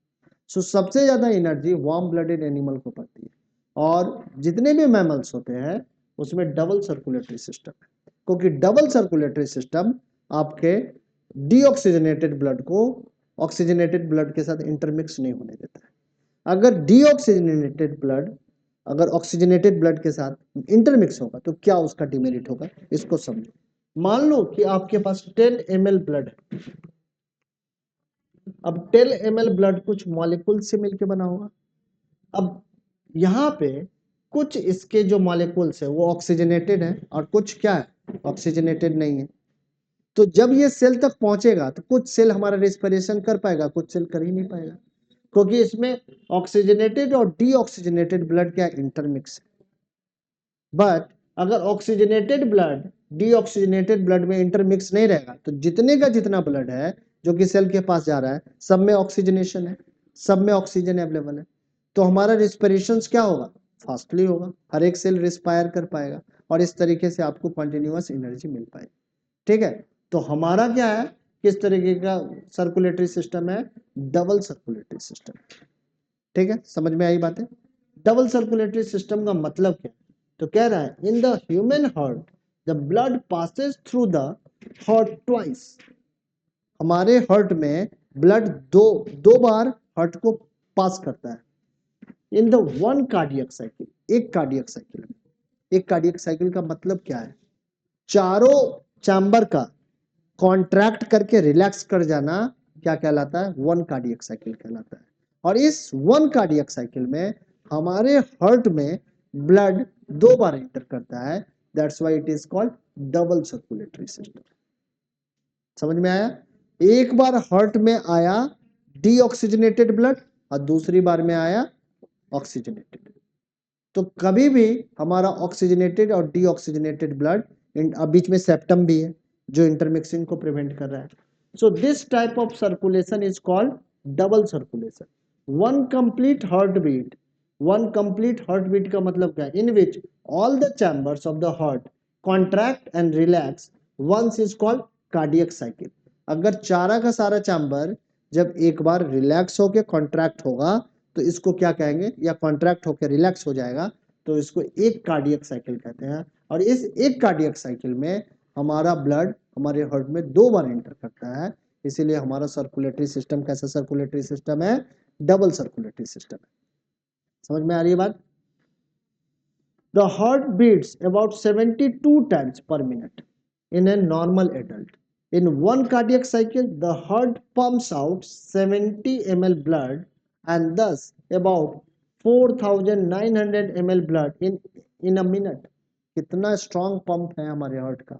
सो सबसे ज्यादा एनर्जी वार्म ब्लडेड एनिमल को पड़ती है, और जितने भी मैमल्स होते हैं उसमें डबल सर्कुलेटरी सिस्टम है, क्योंकि डबल सर्कुलेटरी सिस्टम आपके डीऑक्सीजनेटेड ब्लड को ऑक्सीजनेटेड ब्लड के साथ इंटरमिक्स नहीं होने देता है। अगर डीऑक्सीजनेटेड ब्लड अगर ऑक्सीजनेटेड ब्लड के साथ इंटरमिक्स होगा तो क्या उसका डिमेरिट होगा, इसको समझो। मान लो कि आपके पास 10 ml ब्लड है, अब 10 ml ब्लड कुछ मॉलिक्यूल से मिलकर बना होगा, अब यहाँ पे कुछ इसके जो मॉलिक्यूल्स है वो ऑक्सीजनेटेड है और कुछ क्या है, ऑक्सीजनेटेड नहीं है, तो जब ये सेल तक पहुंचेगा तो कुछ सेल हमारा रेस्पिरेशन कर पाएगा, कुछ सेल कर ही नहीं पाएगा, क्योंकि इसमें ऑक्सीजनेटेड और डीऑक्सीजनेटेड ब्लड क्या इंटरमिक्स है। बट अगर ऑक्सीजनेटेड ब्लड डीऑक्सीजनेटेड ब्लड में इंटरमिक्स नहीं रहेगा तो जितने का जितना ब्लड है जो कि सेल के पास जा रहा है सब में ऑक्सीजनेशन है, सब में ऑक्सीजन अवेलेबल है, तो हमारा रेस्पिरेशन क्या होगा, फास्टली होगा, हर एक सेल रिस्पायर कर पाएगा और इस तरीके से आपको कंटिन्यूअस एनर्जी मिल पाएगी। ठीक है, तो हमारा क्या है, किस तरीके का सर्कुलेटरी सिस्टम है, डबल सर्कुलेटरी सिस्टम। ठीक है, समझ में आई बातें। डबल सर्कुलेटरी सिस्टम का मतलब क्या, तो कह रहा है in the human heart the blood passes through the heart twice, हमारे हार्ट में ब्लड दो बार हार्ट को पास करता है in the one cardiac cycle, एक कार्डियक साइकिल में। एक कार्डियक साइकिल का मतलब क्या है, चारों चैम्बर का कॉन्ट्रैक्ट करके रिलैक्स कर जाना क्या कहलाता है, 1 कार्डियक साइकिल कहलाता है। और इस 1 कार्डियक साइकिल में हमारे हार्ट में ब्लड 2 बार एंटर करता है, that's why it is called double circulatory system. समझ में आया? एक बार हार्ट में आया डीऑक्सीजनेटेड ब्लड और दूसरी बार में आया ऑक्सीजनेटेड। तो कभी भी हमारा ऑक्सीजनेटेड और डीऑक्सीजनेटेड ब्लड, बीच में सेप्टम भी है जो इंटरमिक्सिंग को प्रिवेंट कर रहा है। So this type of circulation is called double circulation. One complete heart beat, one complete heart beat का मतलब क्या है, in which all the chambers of the heart contract and relax once is called cardiac cycle. अगर चारा का सारा chamber जब एक बार रिलैक्स होकर कॉन्ट्रैक्ट होगा तो इसको क्या कहेंगे, या कॉन्ट्रैक्ट होकर रिलैक्स हो जाएगा तो इसको एक कार्डियक साइकिल कहते हैं। और इस एक कार्डियक साइकिल में हमारा ब्लड हमारे हार्ट में 2 बार एंटर करता है, इसीलिए हमारा सर्कुलेटरी सिस्टम कैसा सर्कुलेटरी सिस्टम है, डबल सर्कुलेटरी सिस्टम है। समझ में आ रही है बात? The heart beats about 72 times per minute in a normal adult. In one cardiac cycle, the heart pumps out 70 ml blood and thus about 4900 ml blood in a minute. कितना strong pump है हमारे heart का,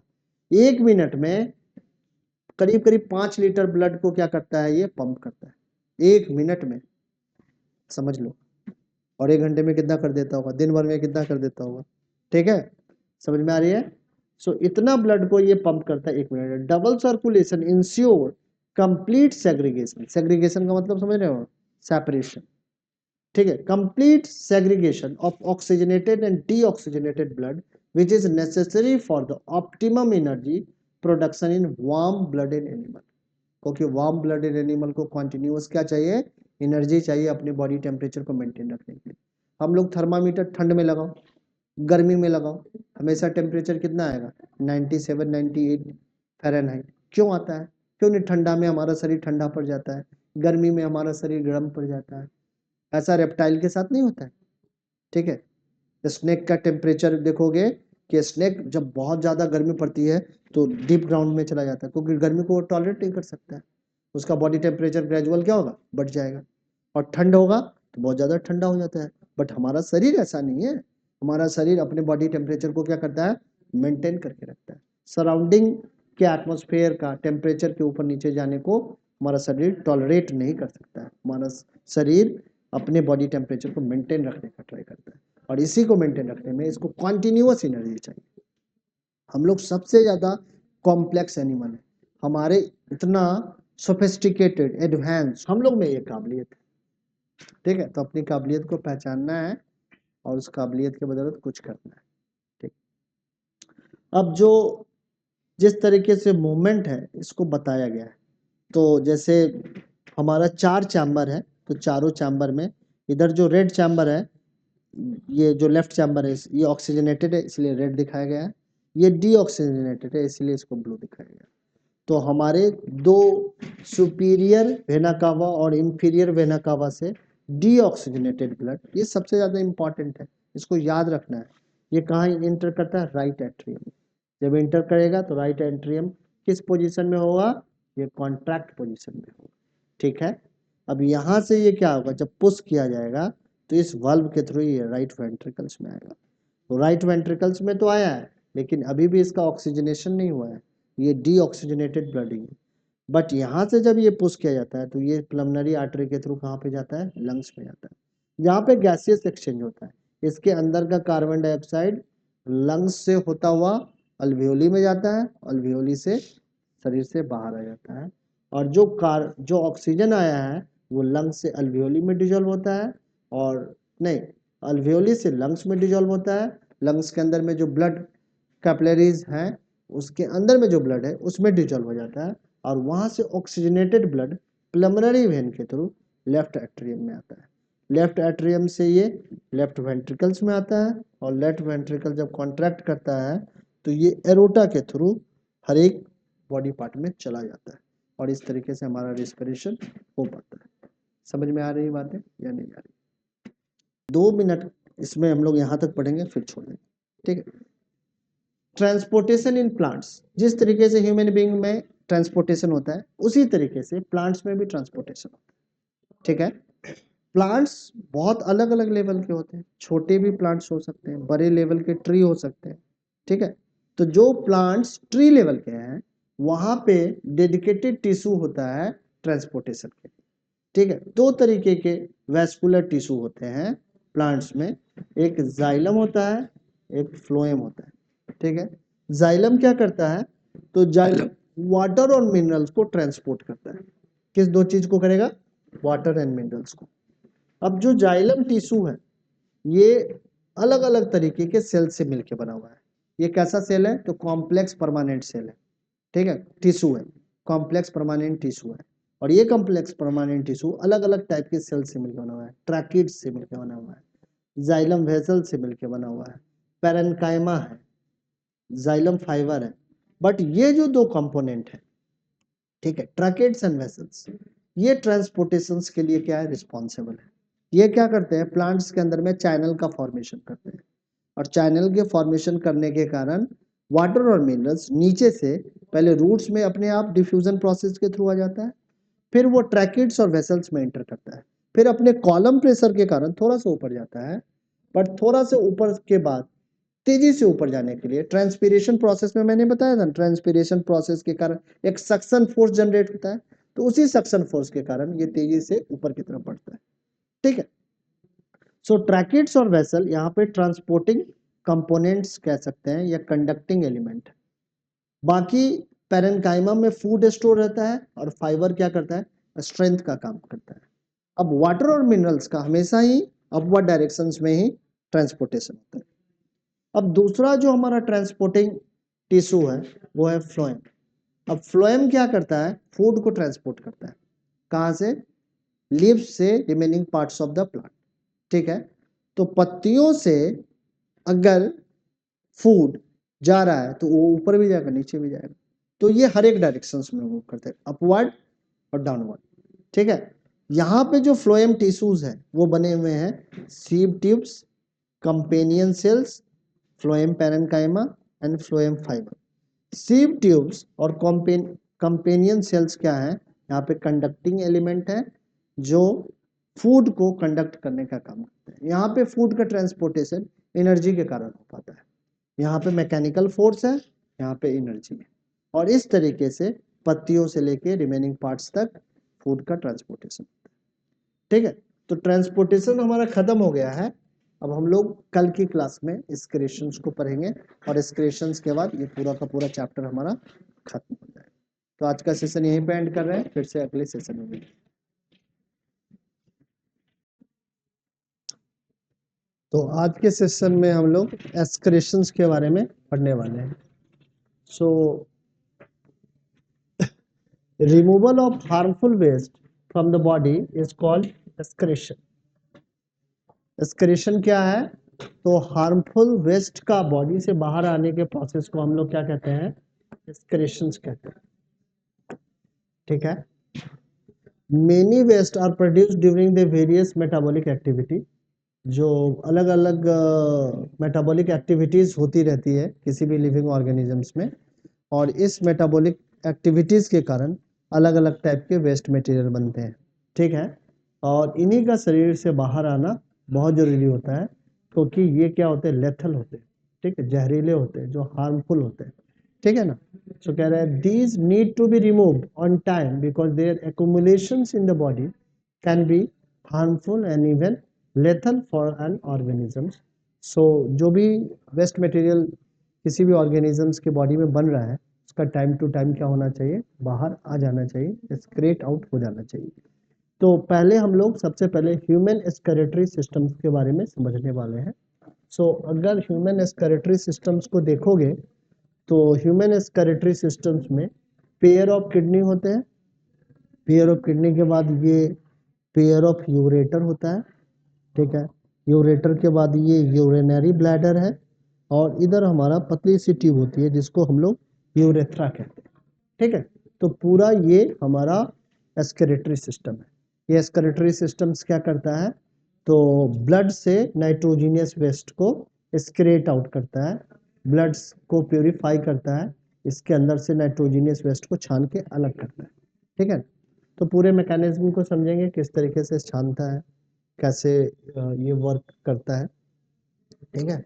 एक minute में करीब करीब 5 litre blood को क्या करता है, ये पंप करता है एक मिनट में, समझ लो। और 1 घंटे में कितना कर देता होगा, दिन भर में कितना कर देता होगा, ठीक है? समझ में आ रही है? सो इतना ब्लड को ये पंप करता है 1 minute. Double circulation ensure complete segregation, segregation का मतलब समझ रहे हो, सेपरेशन, ठीक है? Complete segregation of oxygenated and deoxygenated blood which is necessary for the optimum energy production in warm blooded animal. क्योंकि वार्म ब्लडेड एनिमल को कॉन्टिन्यूस क्या चाहिए, एनर्जी चाहिए अपने बॉडी टेम्परेचर को मेंटेन रखने के लिए। हम लोग थर्मामीटर ठंड में लगाओ, गर्मी में लगाओ, हमेशा टेम्परेचर कितना आएगा, 97 98 फ़ारेनहाइट। क्यों आता है? क्यों नहीं? ठंडा में हमारा शरीर ठंडा पड़ जाता है, गर्मी में हमारा शरीर गर्म पड़ जाता है। ऐसा रेप्टाइल के साथ नहीं होता है, ठीक है? स्नेक का टेम्परेचर देखोगे कि स्नेक जब बहुत ज़्यादा गर्मी पड़ती है तो डीप ग्राउंड में चला जाता है, क्योंकि गर्मी को वो टॉलरेट नहीं कर सकता है, उसका बॉडी टेम्परेचर ग्रेजुअल क्या होगा, बढ़ जाएगा। और ठंड होगा तो बहुत ज़्यादा ठंडा हो जाता है। बट हमारा शरीर ऐसा नहीं है, हमारा शरीर अपने बॉडी टेम्परेचर को क्या करता है, मेंटेन करके रखता है। सराउंडिंग के एटमॉस्फेयर का टेम्परेचर के ऊपर नीचे जाने को हमारा शरीर टॉलरेट नहीं कर सकता है। हमारा शरीर अपने बॉडी टेम्परेचर को मेंटेन रखने का ट्राई करता है, और इसी को मेंटेन रखने में इसको कॉन्टिन्यूअस एनर्जी चाहिए। हम लोग सबसे ज़्यादा कॉम्प्लेक्स एनिमल है, हमारे इतना सोफिस्टिकेटेड एडवांस हम लोग में ये काबिलियत है, ठीक है? तो अपनी काबिलियत को पहचानना है और उस काबिलियत के बदौलत कुछ करना है, ठीक? अब जो जिस तरीके से मूवमेंट है इसको बताया गया है, तो जैसे हमारा 4 चैम्बर है, तो चारों चैम्बर में इधर जो रेड चैम्बर है, ये जो लेफ्ट चैम्बर है ये ऑक्सीजनेटेड है इसलिए रेड दिखाया गया है, ये डीऑक्सीजनेटेड है इसलिए इसको ब्लू दिखाया गया। तो हमारे 2 सुपीरियर वेना कावा और इंफीरियर वेना कावा से डीऑक्सीजनेटेड ब्लड, ये सबसे ज़्यादा इंपॉर्टेंट है, इसको याद रखना है। ये कहाँ इंटर करता है, राइट एट्रियम। जब इंटर करेगा तो राइट एट्रियम किस पोजीशन में होगा, ये कॉन्ट्रैक्ट पोजीशन में होगा, ठीक है? अब यहाँ से ये क्या होगा, जब पुश किया जाएगा तो इस वाल्व के थ्रू ये राइट वेंट्रिकल्स में आएगा। तो राइट वेंट्रिकल्स में तो आया है लेकिन अभी भी इसका ऑक्सीजनेशन नहीं हुआ है, ये डीऑक्सीजनेटेड ब्लड ही है। बट यहाँ से जब ये पुश किया जाता है तो ये पल्मोनरी आर्टरी के थ्रू कहाँ पे जाता है, लंग्स में जाता है। यहाँ पे गैसियस एक्सचेंज होता है, इसके अंदर का कार्बन डाइऑक्साइड लंग्स से होता हुआ अल्वियोली में जाता है, अल्वियोली से शरीर से बाहर आ जाता है। और जो ऑक्सीजन आया है वो लंग्स से अल्वियोली में डिजोल्व होता है, और नहीं, अल्वियोली से लंग्स में डिजोल्व होता है। लंग्स के अंदर में जो ब्लड कैपिलरीज हैं उसके अंदर में जो ब्लड है उसमें डिजोल्व हो जाता है, और वहाँ से ऑक्सीजनेटेड ब्लड पल्मोनरी वेन के थ्रू लेफ्ट एट्रियम में आता है। लेफ्ट एट्रियम से ये लेफ्ट वेंट्रिकल्स में आता है, और लेफ्ट वेंट्रिकल जब कॉन्ट्रैक्ट करता है तो ये एरोटा के थ्रू हर एक बॉडी पार्ट में चला जाता है, और इस तरीके से हमारा रेस्पिरेशन हो पाता है। समझ में आ रही बातें या नहीं आ रही? 2 मिनट इसमें हम लोग यहाँ तक पढ़ेंगे फिर छोड़ देंगे, ठीक है? ट्रांसपोर्टेशन इन प्लांट्स, जिस तरीके से ह्यूमन बीइंग में ट्रांसपोर्टेशन होता है, उसी तरीके से प्लांट्स में भी ट्रांसपोर्टेशन होता है। ठीक है, प्लांट्स बहुत अलग अलग लेवल के होते हैं, छोटे भी प्लांट्स हो सकते हैं, बड़े लेवल के ट्री हो सकते हैं। ठीक है, तो जो प्लांट्स ट्री लेवल के हैं वहां पे डेडिकेटेड टिश्यू होता है ट्रांसपोर्टेशन के। ठीक है, दो तरीके के वैस्कुलर टिश्यू होते हैं प्लांट्स में, एक जाइलम होता है, एक फ्लोएम होता है। ठीक है, जाइलम क्या करता है, तो जाइलम वाटर और मिनरल्स को ट्रांसपोर्ट करता है। किस दो चीज को करेगा, वाटर एंड मिनरल्स को। अब जो जाइलम टिश्यू है ये अलग अलग तरीके के सेल से मिलकर बना हुआ है। ये कैसा सेल है, तो कॉम्प्लेक्स परमानेंट सेल है। ठीक है, टिश्यू है, कॉम्प्लेक्स परमानेंट टिश्यू है। और ये कॉम्प्लेक्स परमानेंट टिश्यू अलग अलग टाइप के सेल से मिलकर बना हुआ है। ट्रैकिड से मिलकर बना हुआ है, जाइलम वेसल से मिलकर बना हुआ है, पैरेन्काइमा है, जाइलम फाइबर है। बट ये जो दो कंपोनेंट है, ठीक है, ट्रैकिड्स एंड वेसल्स, ये ट्रांसपोर्टेशन के लिए क्या है, रिस्पॉन्सिबल है। ये क्या करते हैं, प्लांट्स के अंदर में चैनल का फॉर्मेशन करते हैं, और चैनल के फॉर्मेशन करने के कारण वाटर और मिनरल्स नीचे से पहले रूट्स में अपने आप डिफ्यूजन प्रोसेस के थ्रू आ जाता है, फिर वो ट्रैकिड्स और वेसल्स में एंटर करता है, फिर अपने कॉलम प्रेशर के कारण थोड़ा सा ऊपर जाता है। बट थोड़ा सा ऊपर के बाद तेजी से ऊपर जाने के लिए ट्रांसपीरेशन प्रोसेस में मैंने बताया था, ट्रांसपीरेशन प्रोसेस के कारण एक सक्शन फोर्स जनरेट होता है, तो उसी सक्शन फोर्स के कारण ये तेजी से ऊपर की तरफ बढ़ता है। ठीक है, सो ट्रैकिड्स और वेसल यहाँ पे ट्रांसपोर्टिंग कंपोनेंट्स कह सकते हैं या कंडक्टिंग एलिमेंट। बाकी पैरेन्काइमा में फूड स्टोर रहता है और फाइबर क्या करता है, स्ट्रेंथ का काम करता है। अब वाटर और मिनरल्स का हमेशा ही अपवर्ड डायरेक्शंस में ही ट्रांसपोर्टेशन होता है। अब दूसरा जो हमारा ट्रांसपोर्टिंग टिश्यू है वो है फ्लोएम। अब फ्लोएम क्या करता है, फूड को ट्रांसपोर्ट करता है, कहाँ से, लीव्स से remaining parts of the plant. ठीक है, तो पत्तियों से अगर फूड जा रहा है तो वो ऊपर भी जाएगा नीचे भी जाएगा, तो ये हर एक डायरेक्शन में मूव करते हैं, अपवर्ड और डाउनवर्ड। ठीक है, यहाँ पे जो फ्लोएम टिश्यूज है वो बने हुए हैं sieve tubes, companion cells, phloem parenchyma and phloem fibre. Sieve tubes और कंपेनियन सेल्स क्या है, यहाँ पे कंडक्टिंग एलिमेंट है जो फूड को कंडक्ट करने का काम करते हैं। यहाँ पे फूड का ट्रांसपोर्टेशन एनर्जी के कारण हो पाता है, यहाँ पे मैकेनिकल फोर्स है, यहाँ पे एनर्जी है, और इस तरीके से पत्तियों से लेके रिमेनिंग पार्ट्स तक फूड का ट्रांसपोर्टेशन। ठीक है, तो ट्रांसपोर्टेशन हमारा खत्म हो गया है। अब हम लोग कल की क्लास में एक्सक्रीशंस को पढ़ेंगे, और एक्सक्रीशंस के बाद ये पूरा का पूरा चैप्टर हमारा खत्म हो जाएगा। तो आज का सेशन यहीं पे एंड कर रहे हैं, फिर से अगले सेशन में मिलेंगे। तो आज के सेशन में हम लोग एक्सक्रीशंस के बारे में पढ़ने वाले हैं। So removal of harmful waste from the body is called excretion. Excretion क्या है, तो हार्मफुल वेस्ट का बॉडी से बाहर आने के प्रोसेस को हम लोग क्या कहते हैं, एक्सक्रीशंस कहते हैं। ठीक है, many waste are produced during the various metabolic activity. जो अलग अलग मेटाबॉलिक एक्टिविटीज होती रहती है किसी भी लिविंग ऑर्गेनिजम्स में, और इस मेटाबॉलिक एक्टिविटीज के कारण अलग अलग टाइप के वेस्ट मटेरियल बनते हैं। ठीक है, और इन्हीं का शरीर से बाहर आना बहुत जरूरी होता है, क्योंकि ये क्या होते हैं, लेथल होते हैं। ठीक है, जहरीले होते हैं, जो हार्मफुल होते हैं। ठीक है ना, सो कह रहे हैं these need to be removed on time because their accumulations in the body can be harmful and even lethal for an organisms. So जो भी वेस्ट मटेरियल किसी भी ऑर्गेनिजम्स के बॉडी में बन रहा है उसका टाइम टू टाइम क्या होना चाहिए, बाहर आ जाना चाहिए, एक्सक्रीट आउट हो जाना चाहिए। तो पहले हम लोग सबसे पहले ह्यूमन एक्सक्रीटरी सिस्टम्स के बारे में समझने वाले हैं। सो अगर ह्यूमन एक्सक्रीटरी सिस्टम्स को देखोगे तो ह्यूमन एक्सक्रीटरी सिस्टम्स में पेयर ऑफ किडनी होते हैं। पेयर ऑफ किडनी के बाद ये पेयर ऑफ यूरेटर होता है। ठीक है, यूरेटर के बाद ये यूरिनरी ब्लैडर है, और इधर हमारा पतली सी ट्यूब होती है जिसको हम लोग यूरेथ्रा कहते हैं। ठीक है, तो पूरा ये हमारा एक्सक्रीटरी सिस्टम है। ये एक्सक्रीटरी सिस्टम्स क्या करता है, तो ब्लड से नाइट्रोजीनियस वेस्ट को एक्सक्रीट आउट करता है, ब्लड को प्योरीफाई करता है, इसके अंदर से नाइट्रोजीनियस वेस्ट को छान के अलग करता है, ठीक है। तो पूरे मैकेनिज्म को समझेंगे किस तरीके से छानता है, कैसे ये वर्क करता है, ठीक है।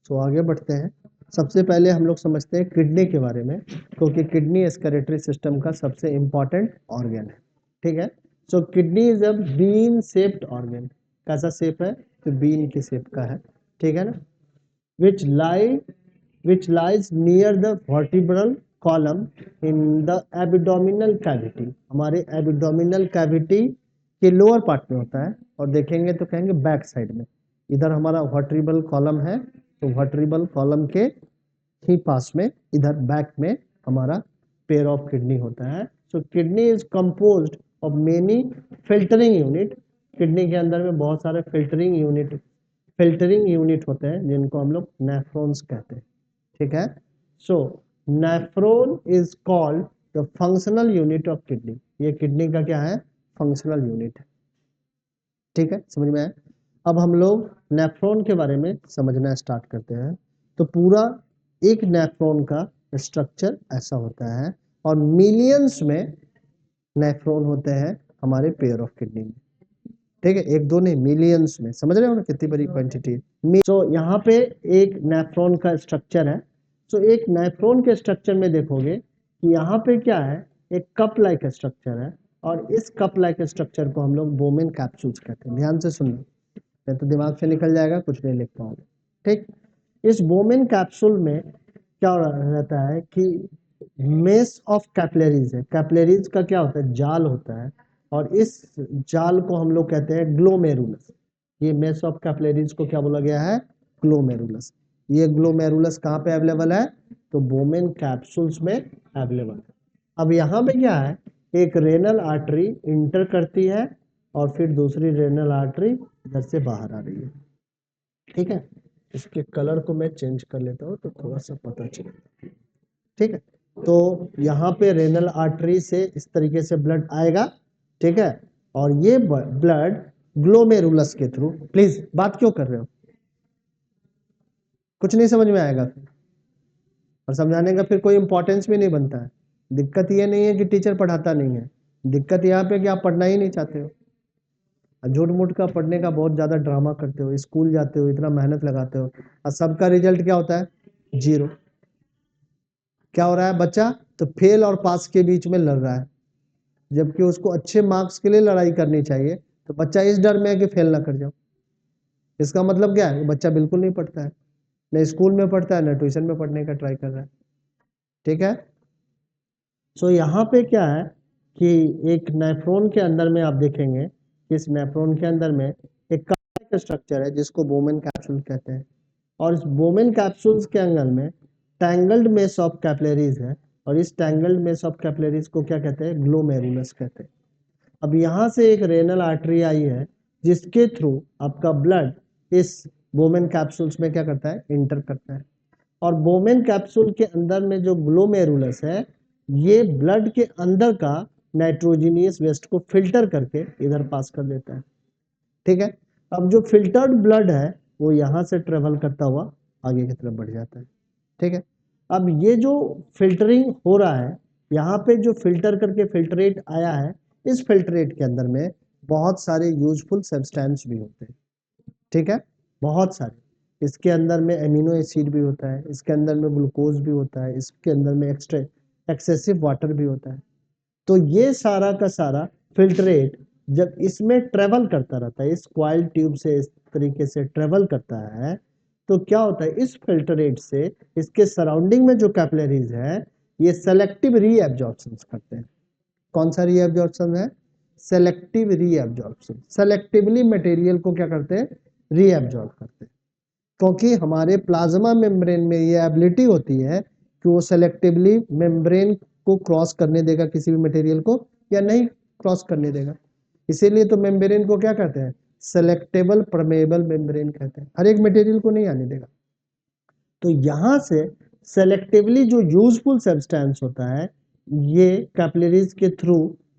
तो आगे बढ़ते हैं। सबसे पहले हम लोग समझते हैं किडनी के बारे में, क्योंकि किडनी एक्सक्रीटरी सिस्टम का सबसे इंपॉर्टेंट ऑर्गन है, ठीक है। सो kidney is a bean shaped organ. कैसा शेप है? तो बीन की शेप का है, ठीक है ना। which lies near the vertebral column in the abdominal cavity। हमारे एबिडोमिनल कैविटी के लोअर पार्ट में होता है, और देखेंगे तो कहेंगे बैक साइड में। इधर हमारा वर्टिब्रल कॉलम है, तो वर्टिब्रल कॉलम के ही पास में इधर बैक में हमारा पेयर ऑफ किडनी होता है। सो kidney is composed of many filtering unit. Kidney के अंदर में बहुत सारे फिल्टरिंग यूनिट होते हैं, जिनको हम लोग नेफ्रॉन्स कहते हैं, ठीक है। So nephron is called the functional unit of kidney. ये किडनी का क्या है? फंक्शनल यूनिट है, ठीक है। समझ में आया? अब हम लोग नेफ्रॉन के बारे में समझना स्टार्ट करते हैं। तो पूरा एक नेफ्रॉन का स्ट्रक्चर ऐसा होता है, और मिलियंस में नेफ्रॉन होते हैं हमारे पेयर ऑफ किडनी में, ठीक है। एक दो नहीं, मिलियंस में। समझ रहे हो ना कितनी बड़ी क्वांटिटी। सो यहाँ पे एक नेफ्रॉन का स्ट्रक्चर है। सो एक नेफ्रॉन के स्ट्रक्चर में देखोगे कि यहाँ पे क्या है, एक कप लाइक स्ट्रक्चर है, और इस कप लाइक स्ट्रक्चर को हम लोग बोमेन कैप्सूल्स कहते हैं। ध्यान से सुनना, नहीं तो दिमाग से निकल जाएगा, कुछ नहीं लिख पाओगे, ठीक। इस बोमेन कैप्सूल में क्या रहता है कि मेस ऑफ कैपिलरीज है। कैपिलरीज का क्या होता है? जाल होता है, और इस जाल को हम लोग कहते हैं ग्लोमेरुलस। ये मेस ऑफ कैपिलरीज को क्या बोला गया है? ग्लोमेरुलस। ये ग्लोमेरुलस कहाँ पे अवेलेबल है? तो बोमेन कैप्सूल्स में अवेलेबल है। अब यहाँ पे क्या है, एक रेनल आर्टरी इंटर करती है, और फिर दूसरी रेनल आर्टरी इधर से बाहर आ रही है, ठीक है। इसके कलर को मैं चेंज कर लेता हूँ तो थोड़ा सा पता चलेगा, ठीक है। तो यहाँ पे रेनल आर्टरी से इस तरीके से ब्लड आएगा, ठीक है, और ये ब्लड ग्लोमेरुलस के थ्रू। प्लीज बात क्यों कर रहे हो? कुछ नहीं समझ में आएगा फिर, और समझाने का फिर कोई इंपॉर्टेंस भी नहीं बनता है। दिक्कत ये नहीं है कि टीचर पढ़ाता नहीं है, दिक्कत यहाँ पे कि आप पढ़ना ही नहीं चाहते हो। झूठ मूठ का पढ़ने का बहुत ज्यादा ड्रामा करते हो, स्कूल जाते हो, इतना मेहनत लगाते हो, और सबका रिजल्ट क्या होता है? 0। क्या हो रहा है? बच्चा तो फेल और पास के बीच में लड़ रहा है, जबकि उसको अच्छे मार्क्स के लिए लड़ाई करनी चाहिए। तो बच्चा इस डर में है कि फेल ना कर जाओ। इसका मतलब क्या है? बच्चा बिल्कुल नहीं पढ़ता है, न स्कूल में पढ़ता है, न ट्यूशन में पढ़ने का ट्राई कर रहा है, ठीक है। सो यहाँ पे क्या है कि एक नेफ्रॉन के अंदर में आप देखेंगे कि इस नेफ्रॉन के अंदर में एक स्ट्रक्चर है जिसको बोमेन कैप्सूल कहते हैं, और इस बोमेन कैप्सूल्स के अंदर में टैंगल्ड मेस ऑफ कैपिलरीज है, और इस टैंगल्ड मेस ऑफ कैपिलरीज को क्या कहते हैं? ग्लोमेरुलस कहते हैं। अब यहाँ से एक रेनल आर्टरी आई है, जिसके थ्रू आपका ब्लड इस बोमेन कैप्सूल्स में क्या करता है? इंटर करता है, और बोमेन कैप्सूल के अंदर में जो ग्लोमेरुलस है, ये ब्लड के अंदर का नाइट्रोजीनियस वेस्ट को फिल्टर करके इधर पास कर देता है, ठीक है। अब जो फिल्टर्ड ब्लड है वो यहाँ से ट्रेवल करता हुआ आगे की तरफ बढ़ जाता है, ठीक है। अब ये जो फिल्टरिंग हो रहा है, यहाँ पे जो फिल्टर करके फिल्ट्रेट आया है, इस फिल्ट्रेट के अंदर में बहुत सारे यूजफुल सब्सटेंस भी होते हैं, ठीक है, बहुत सारे। इसके अंदर में एमिनो एसिड भी होता है, इसके अंदर में ग्लूकोज भी होता है, इसके अंदर में एक्सेसिव वाटर भी होता है। तो ये सारा का सारा फिल्ट्रेट जब इसमें ट्रेवल करता रहता है, इस कॉइल ट्यूब से इस तरीके से ट्रेवल करता है, तो क्या होता है? इस फिल्ट्रेट से इसके सराउंडिंग में जो कैपिलरीज है, ये सेलेक्टिव रीएब्जॉर्प्शन करते हैं। कौन सा रीएब्जॉर्प्शन है? Selective reabsorption. सेलेक्टिवली मटेरियल को क्या करते हैं? रीएब्जॉर्ब करते हैं, क्योंकि हमारे प्लाज्मा मेम्ब्रेन में ये एबिलिटी होती है कि वो सेलेक्टिवली मेम्ब्रेन को क्रॉस करने देगा किसी भी मटेरियल को, या नहीं क्रॉस करने देगा। इसीलिए तो मेम्ब्रेन को क्या कहते हैं? सेलेक्टेबल परमेबल मेम्ब्रेन कहते हैं, हर एक मटेरियल को नहीं आने देगा। तो यहाँ से सेलेक्टिवली जो यूजफुल सब्सटेंस होता है, ये कैपिलरीज के थ्रू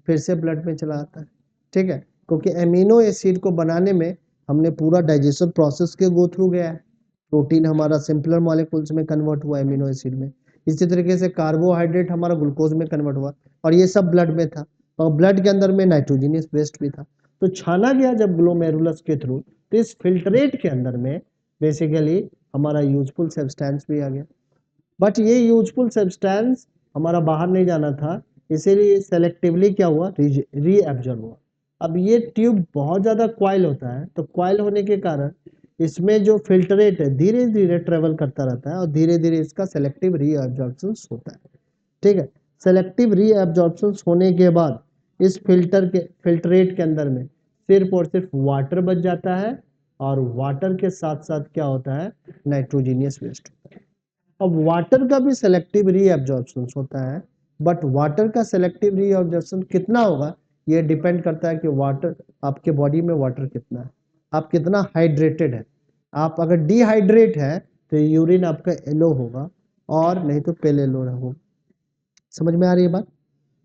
फिर से ब्लड में चला आता है, ठीक है, क्योंकि एमिनो एसिड को बनाने में हमने पूरा डाइजेशन प्रोसेस के गो थ्रू गया है। प्रोटीन हमारा सिंपलर मॉलिक्यूल्स में कन्वर्ट हुआ एमिनो एसिड में, इसी तरीके से कार्बोहाइड्रेट हमारा ग्लूकोज में कन्वर्ट हुआ और ये सब ब्लड में था और ब्लड के अंदर में नाइट्रोजनियस वेस्ट भी था। तो छाना गया जब ग्लोमेरुलस के थ्रू, तो इस फिल्ट्रेट के अंदर में बेसिकली हमारा यूजफुल सब्सटेंस भी आ गया, बट ये यूजफुल सब्सटेंस हमारा बाहर नहीं जाना था, इसीलिए सेलेक्टिवली क्या हुआ, रीएब्जॉर्ब हुआ। अब ये ट्यूब बहुत ज़्यादा क्वाइल होता है, तो क्वाइल होने के कारण इसमें जो फिल्ट्रेट है धीरे धीरे ट्रेवल करता रहता है और धीरे धीरे इसका सेलेक्टिव रीअब्जॉर्प्शन होता है। ठीक है, सेलेक्टिव रीअब्जॉर्प्शन होने के बाद इस फिल्ट्रेट के अंदर में सिर्फ और सिर्फ वाटर बच जाता है और वाटर के साथ साथ क्या होता है, नाइट्रोजीनियस वेस्ट होता है। अब वाटर का भी सेलेक्टिव रीअब्जॉर्प्शन होता है, बट वाटर का सेलेक्टिव रीअब्जॉर्प्शन कितना होगा ये डिपेंड करता है कि वाटर, आपके बॉडी में वाटर कितना है, आप कितना हाइड्रेटेड है। आप अगर डिहाइड्रेट है तो यूरिन आपका येलो होगा और नहीं तो पेल येलो होगा। समझ में आ रही है बात?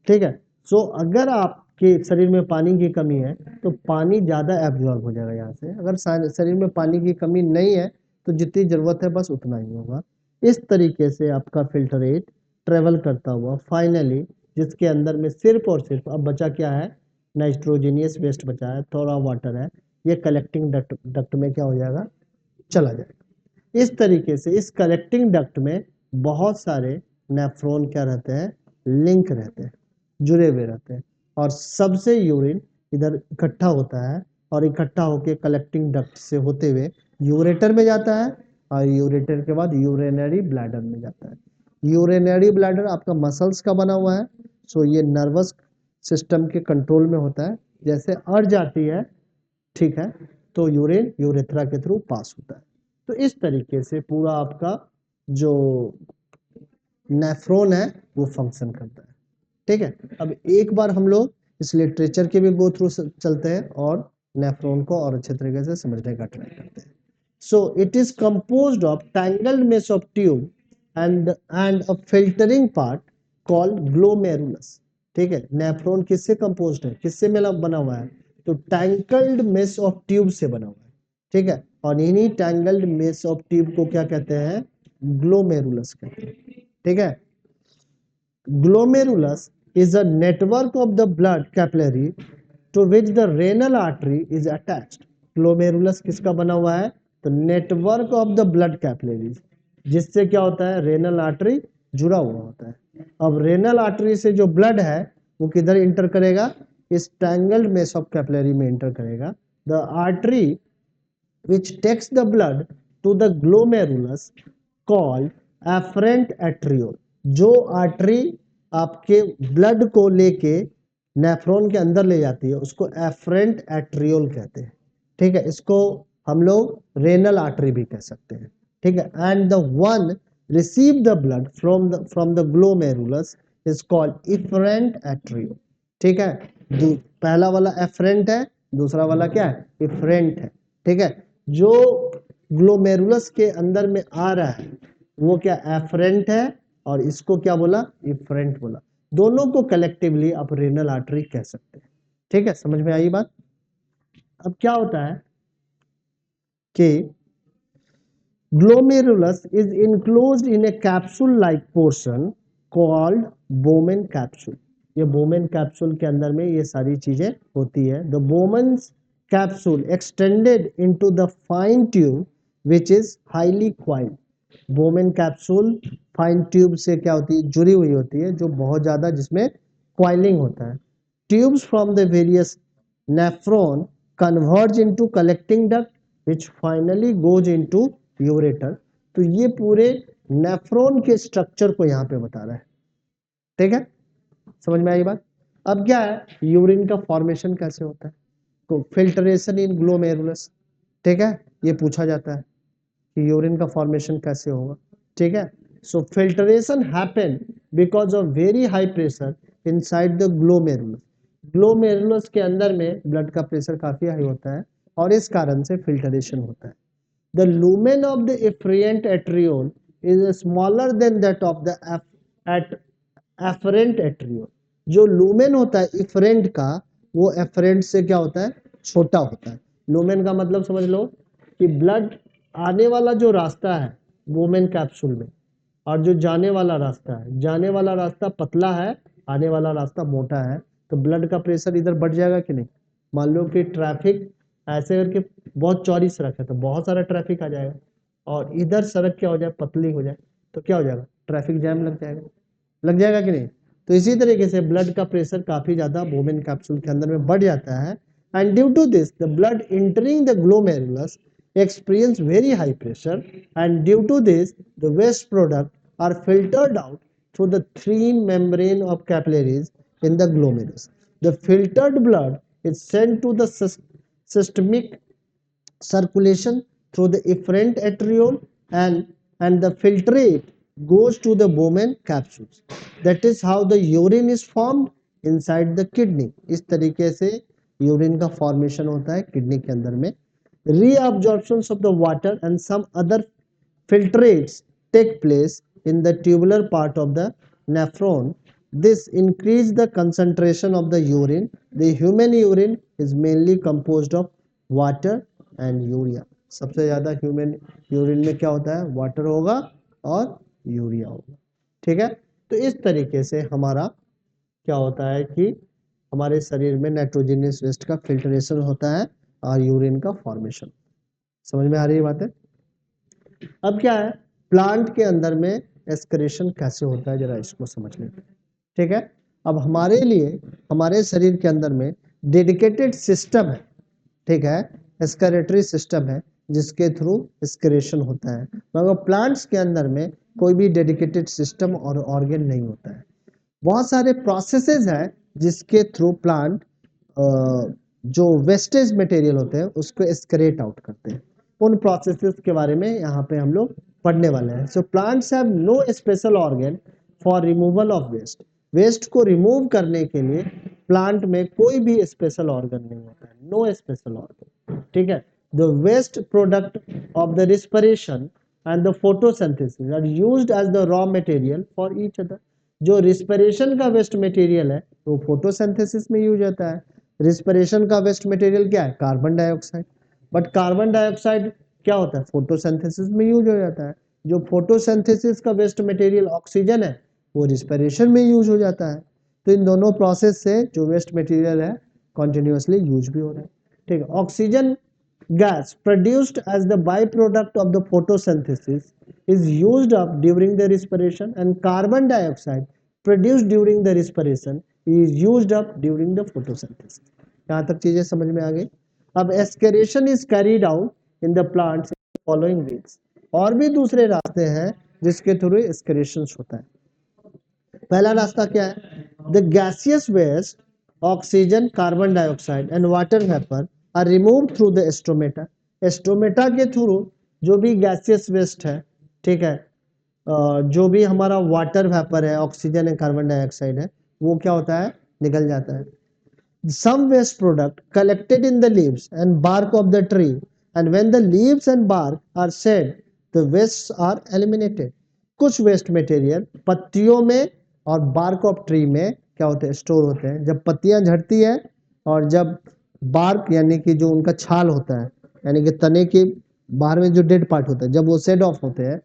ठीक है। सो अगर आपके शरीर में पानी की कमी है तो पानी ज़्यादा एब्जॉर्ब हो जाएगा यहाँ से, अगर शरीर में पानी की कमी नहीं है तो जितनी ज़रूरत है बस उतना ही होगा। इस तरीके से आपका फिल्टरेट ट्रेवल करता हुआ फाइनली जिसके अंदर में सिर्फ और सिर्फ अब बचा क्या है, नाइट्रोजीनियस वेस्ट बचा है, थोड़ा वाटर है, ये कलेक्टिंग डक्ट में क्या हो जाएगा, चला जाएगा। इस तरीके से इस कलेक्टिंग डक्ट में बहुत सारे नेफ्रॉन क्या रहते हैं, लिंक रहते हैं, जुड़े हुए रहते हैं और सबसे यूरिन इधर इकट्ठा होता है और इकट्ठा होके कलेक्टिंग डक्ट से होते हुए यूरेटर में जाता है और यूरेटर के बाद यूरिनरी ब्लैडर में जाता है। यूरिनरी ब्लैडर आपका मसल्स का बना हुआ है, सो ये नर्वस सिस्टम के कंट्रोल में होता है। जैसे अड़ जाती है, ठीक है, तो यूरिन यूरेथ्रा के थ्रू पास होता है। तो इस तरीके से पूरा आपका जो नेफ्रॉन है वो फंक्शन करता है। ठीक है, अब एक बार हम लोग इस लिटरेचर के भी गो थ्रू चलते हैं और नेफ्रॉन को और अच्छे तरीके से समझने का ट्राई करते हैं। So it is composed of tangled mesh of tube and a filtering part called glomerulus. ठीक है, नेफ्रॉन किससे कंपोज्ड है, किससे मिला बना हुआ है, तो टैंगल्ड मेश ऑफ ट्यूब से बना हुआ है। ठीक है, और इन्हीं टैंगल्ड मेश ऑफ ट्यूब को क्या कहते हैं, ग्लोमेरुलस कहते हैं। ठीक है, glomerulus is a network of the blood capillary to which the renal artery is attached. glomerulus किसका बना हुआ है, तो network of the blood capillaries, जिससे क्या होता है, रेनल आर्टरी जुड़ा हुआ होता है। अब रेनल आर्टरी से जो ब्लड है वो किधर इंटर करेगा, इस टैंगल्ड मेश ऑफ कैपिलरी में इंटर करेगा। The artery which takes the blood to the glomerulus called afferent arteriole। जो आर्टरी आपके ब्लड को लेके नेफ्रॉन के अंदर ले जाती है उसको एफरेंट एट्रियोल कहते हैं। ठीक है, इसको हम लोग रेनल आर्टरी भी कह सकते हैं। ठीक है, and the one receive the blood from the glomerulus is called efferent arteriole. ठीक है, पहला वाला एफरेंट है, दूसरा वाला क्या है, इफरेंट है। ठीक है, जो ग्लोमेरुलस के अंदर में आ रहा है वो क्या एफरेंट है और इसको क्या बोला, इफरेंट बोला। दोनों को कलेक्टिवली आप रेनल आर्टरी कह सकते हैं। ठीक है, समझ में आई बात? अब क्या होता है कि glomerulus is enclosed in a capsule like portion called Bowman capsule। ये बोमेन कैप्सूल के अंदर में ये सारी चीजें होती है। The Bowman's capsule extended into the fine tube which is highly coiled. Bowman capsule fine tube से क्या होती है, जुड़ी हुई होती है, जो बहुत ज्यादा जिसमें क्वाइलिंग होता है। Tubes from the various nephron converge into collecting duct which finally goes into ureter. तो ये पूरे नेफ्रॉन के स्ट्रक्चर को यहाँ पे बता रहा है। ठीक है, समझ में आई बात? अब क्या है, यूरिन का फॉर्मेशन कैसे होता है, तो फिल्ट्रेशन इन ग्लोमेरुलस। ठीक है, ये पूछा जाता है कि यूरिन का फॉर्मेशन कैसे होगा। ठीक है, so filtration happen because of very high pressure inside the glomerulus. Glomerulus के अंदर में ब्लड का प्रेशर काफी हाई होता है और इस कारण से फिल्ट्रेशन होता है। The lumen of the efferent arteriole is smaller than that of the afferent arteriole। जो लूमेन होता है इफरेंट का, वो एफरेंट से क्या होता है, छोटा होता है। लूमेन का मतलब समझ लो कि ब्लड आने वाला जो रास्ता है वोमेन कैप्सूल में और जो जाने वाला रास्ता है, जाने वाला रास्ता पतला है, आने वाला रास्ता मोटा है, तो ब्लड का प्रेशर इधर बढ़ जाएगा कि नहीं। मान लो कि ट्रैफिक ऐसे करके बहुत चौड़ी सड़क है तो बहुत सारा ट्रैफिक आ जाएगा, और इधर सड़क क्या हो जाए, पतली हो जाए, तो क्या हो जाएगा, ट्रैफिक जैम लग जाएगा कि नहीं। तो इसी तरीके से ब्लड का प्रेशर काफी ज्यादा बोमेन कैप्सूल के अंदर में बढ़ जाता है, and due to this the blood entering the glomerulus experience very high pressure, and due to this the waste product are filtered out through the thin membrane of capillaries in the glomerulus. The filtered blood is sent to the systemic circulation through the efferent arteriole, and the filtrate goes to the Bowman capsules. That is how the urine is formed inside the kidney. इस तरीके से urine का formation होता है kidney के अंदर में. Reabsorptions of the water and some other filtrates take place in the tubular part of the nephron. This increases the concentration of the urine. The human urine is mainly composed of water and urea. सबसे ज्यादा human urine में क्या होता है, water होगा और urea होगा. ठीक है, तो इस तरीके से हमारा क्या होता है कि हमारे शरीर में नाइट्रोजनियस वेस्ट का फिल्ट्रेशन होता है और यूरिन का फॉर्मेशन. समझ में आ रही है बात है. अब क्या है, प्लांट के अंदर में एक्सक्रीशन कैसे होता है, जरा इसको समझ लेते हैं. ठीक है, अब हमारे लिए हमारे शरीर के अंदर में डेडिकेटेड सिस्टम है. ठीक है, एक्सक्रीटरी सिस्टम है जिसके थ्रू एक्सक्रीशन होता है, मगर प्लांट्स के अंदर में कोई भी डेडिकेटेड सिस्टम और ऑर्गन नहीं होता है. बहुत सारे प्रोसेसेस हैं जिसके थ्रू प्लांट जो वेस्टेज मटेरियल होते हैं उसको एक्सक्रीट आउट करते हैं. उन प्रोसेसेस के बारे में यहाँ पे हम लोग पढ़ने वाले हैं. So plants have no special organ for removal of waste. Waste को रिमूव करने के लिए प्लांट में कोई भी स्पेशल ऑर्गन नहीं होता है, नो स्पेशल ऑर्गन. ठीक है, the waste product of the respiration and the photosynthesis are used as the raw material for each other. जो रिस्पिरेशन का वेस्ट मटेरियल है वो फोटोसिंथेसिस में यूज होता है. रिस्पिरेशन का वेस्ट मटेरियल क्या है, carbon dioxide. But carbon dioxide क्या होता है, फोटोसिंथेसिस में यूज हो जाता है. जो फोटोसिंथेसिस का वेस्ट मटेरियल ऑक्सीजन है वो रिस्पिरेशन में यूज हो जाता है. तो इन दोनों प्रोसेस से जो वेस्ट मटेरियल है कॉन्टिन्यूसली यूज भी हो रहा है. ठीक है, oxygen gas produced as the byproduct of the photosynthesis is used up during the respiration, and carbon dioxide produced during the respiration is used up during the photosynthesis. यहाँ तक चीजें समझ में आ गई. अब excretion is carried out in the plants in following ways. और भी दूसरे रास्ते हैं जिसके थ्रू एक्सक्रीशन होता है. पहला रास्ता क्या है, the gaseous waste oxygen, carbon dioxide and water vapour are remove through the stomata. Stomata के थ्रू जो भी गैसियस वेस्ट है, ठीक है, जो भी हमारा वाटर वेपर है, ऑक्सीजन है, कार्बन डाइऑक्साइड है, वो क्या होता है, निकल जाता है. Some waste product collected in the leaves and bark of the tree, and when the leaves and bark are shed, the wastes are eliminated. कुछ वेस्ट मटेरियल पत्तियों में और बार्क ऑफ ट्री में क्या होते हैं, स्टोर होते हैं. जब पत्तियां झड़ती है और जब बार्क यानी कि जो उनका छाल होता है, यानी कि तने के बाहर में जो डेड पार्ट होता है, जब वो सेड ऑफ होते हैं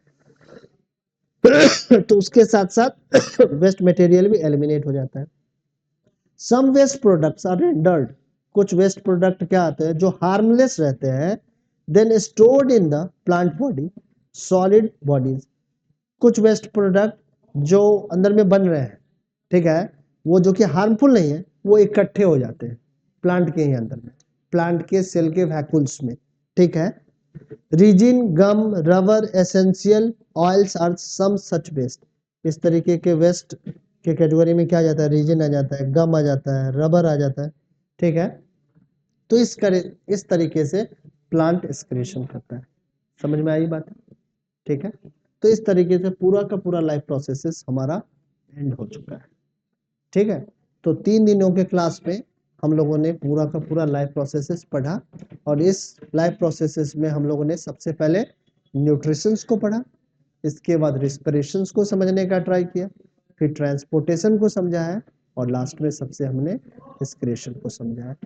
तो उसके साथ साथ वेस्ट मटेरियल भी एलिमिनेट हो जाता है. Some waste products are rendered. कुछ वेस्ट प्रोडक्ट क्या आते हैं जो हार्मलेस रहते हैं, then stored in the plant body solid bodies. कुछ वेस्ट प्रोडक्ट जो अंदर में बन रहे हैं, ठीक है, वो जो कि हार्मफुल नहीं है, वो इकट्ठे हो जाते हैं प्लांट के ही अंदर में, प्लांट के सेल के वैक्यूल्स में. ठीक है, resin, gum, rubber, essential oils are some such waste. इस तरीके के वेस्ट के कैटेगरी में क्या आ जाता है, रीजन आ जाता है, गम आ जाता है, रबर आ जाता है. ठीक है, तो इस तरीके से प्लांट एक्सक्रीशन करता है. समझ में आई बात. ठीक है, तो इस तरीके से पूरा का पूरा लाइफ प्रोसेसेस हमारा एंड हो चुका है. ठीक है, तो 3 दिनों के क्लास में हम लोगों ने पूरा का पूरा लाइफ प्रोसेसेस पढ़ा, और इस लाइफ प्रोसेसेस में हम लोगों ने सबसे पहले न्यूट्रिशंस को पढ़ा, इसके बाद रिस्पिरेशंस को समझने का ट्राई किया, फिर ट्रांसपोर्टेशन को समझा है, और लास्ट में सबसे हमने एक्सक्रीशन को समझा है.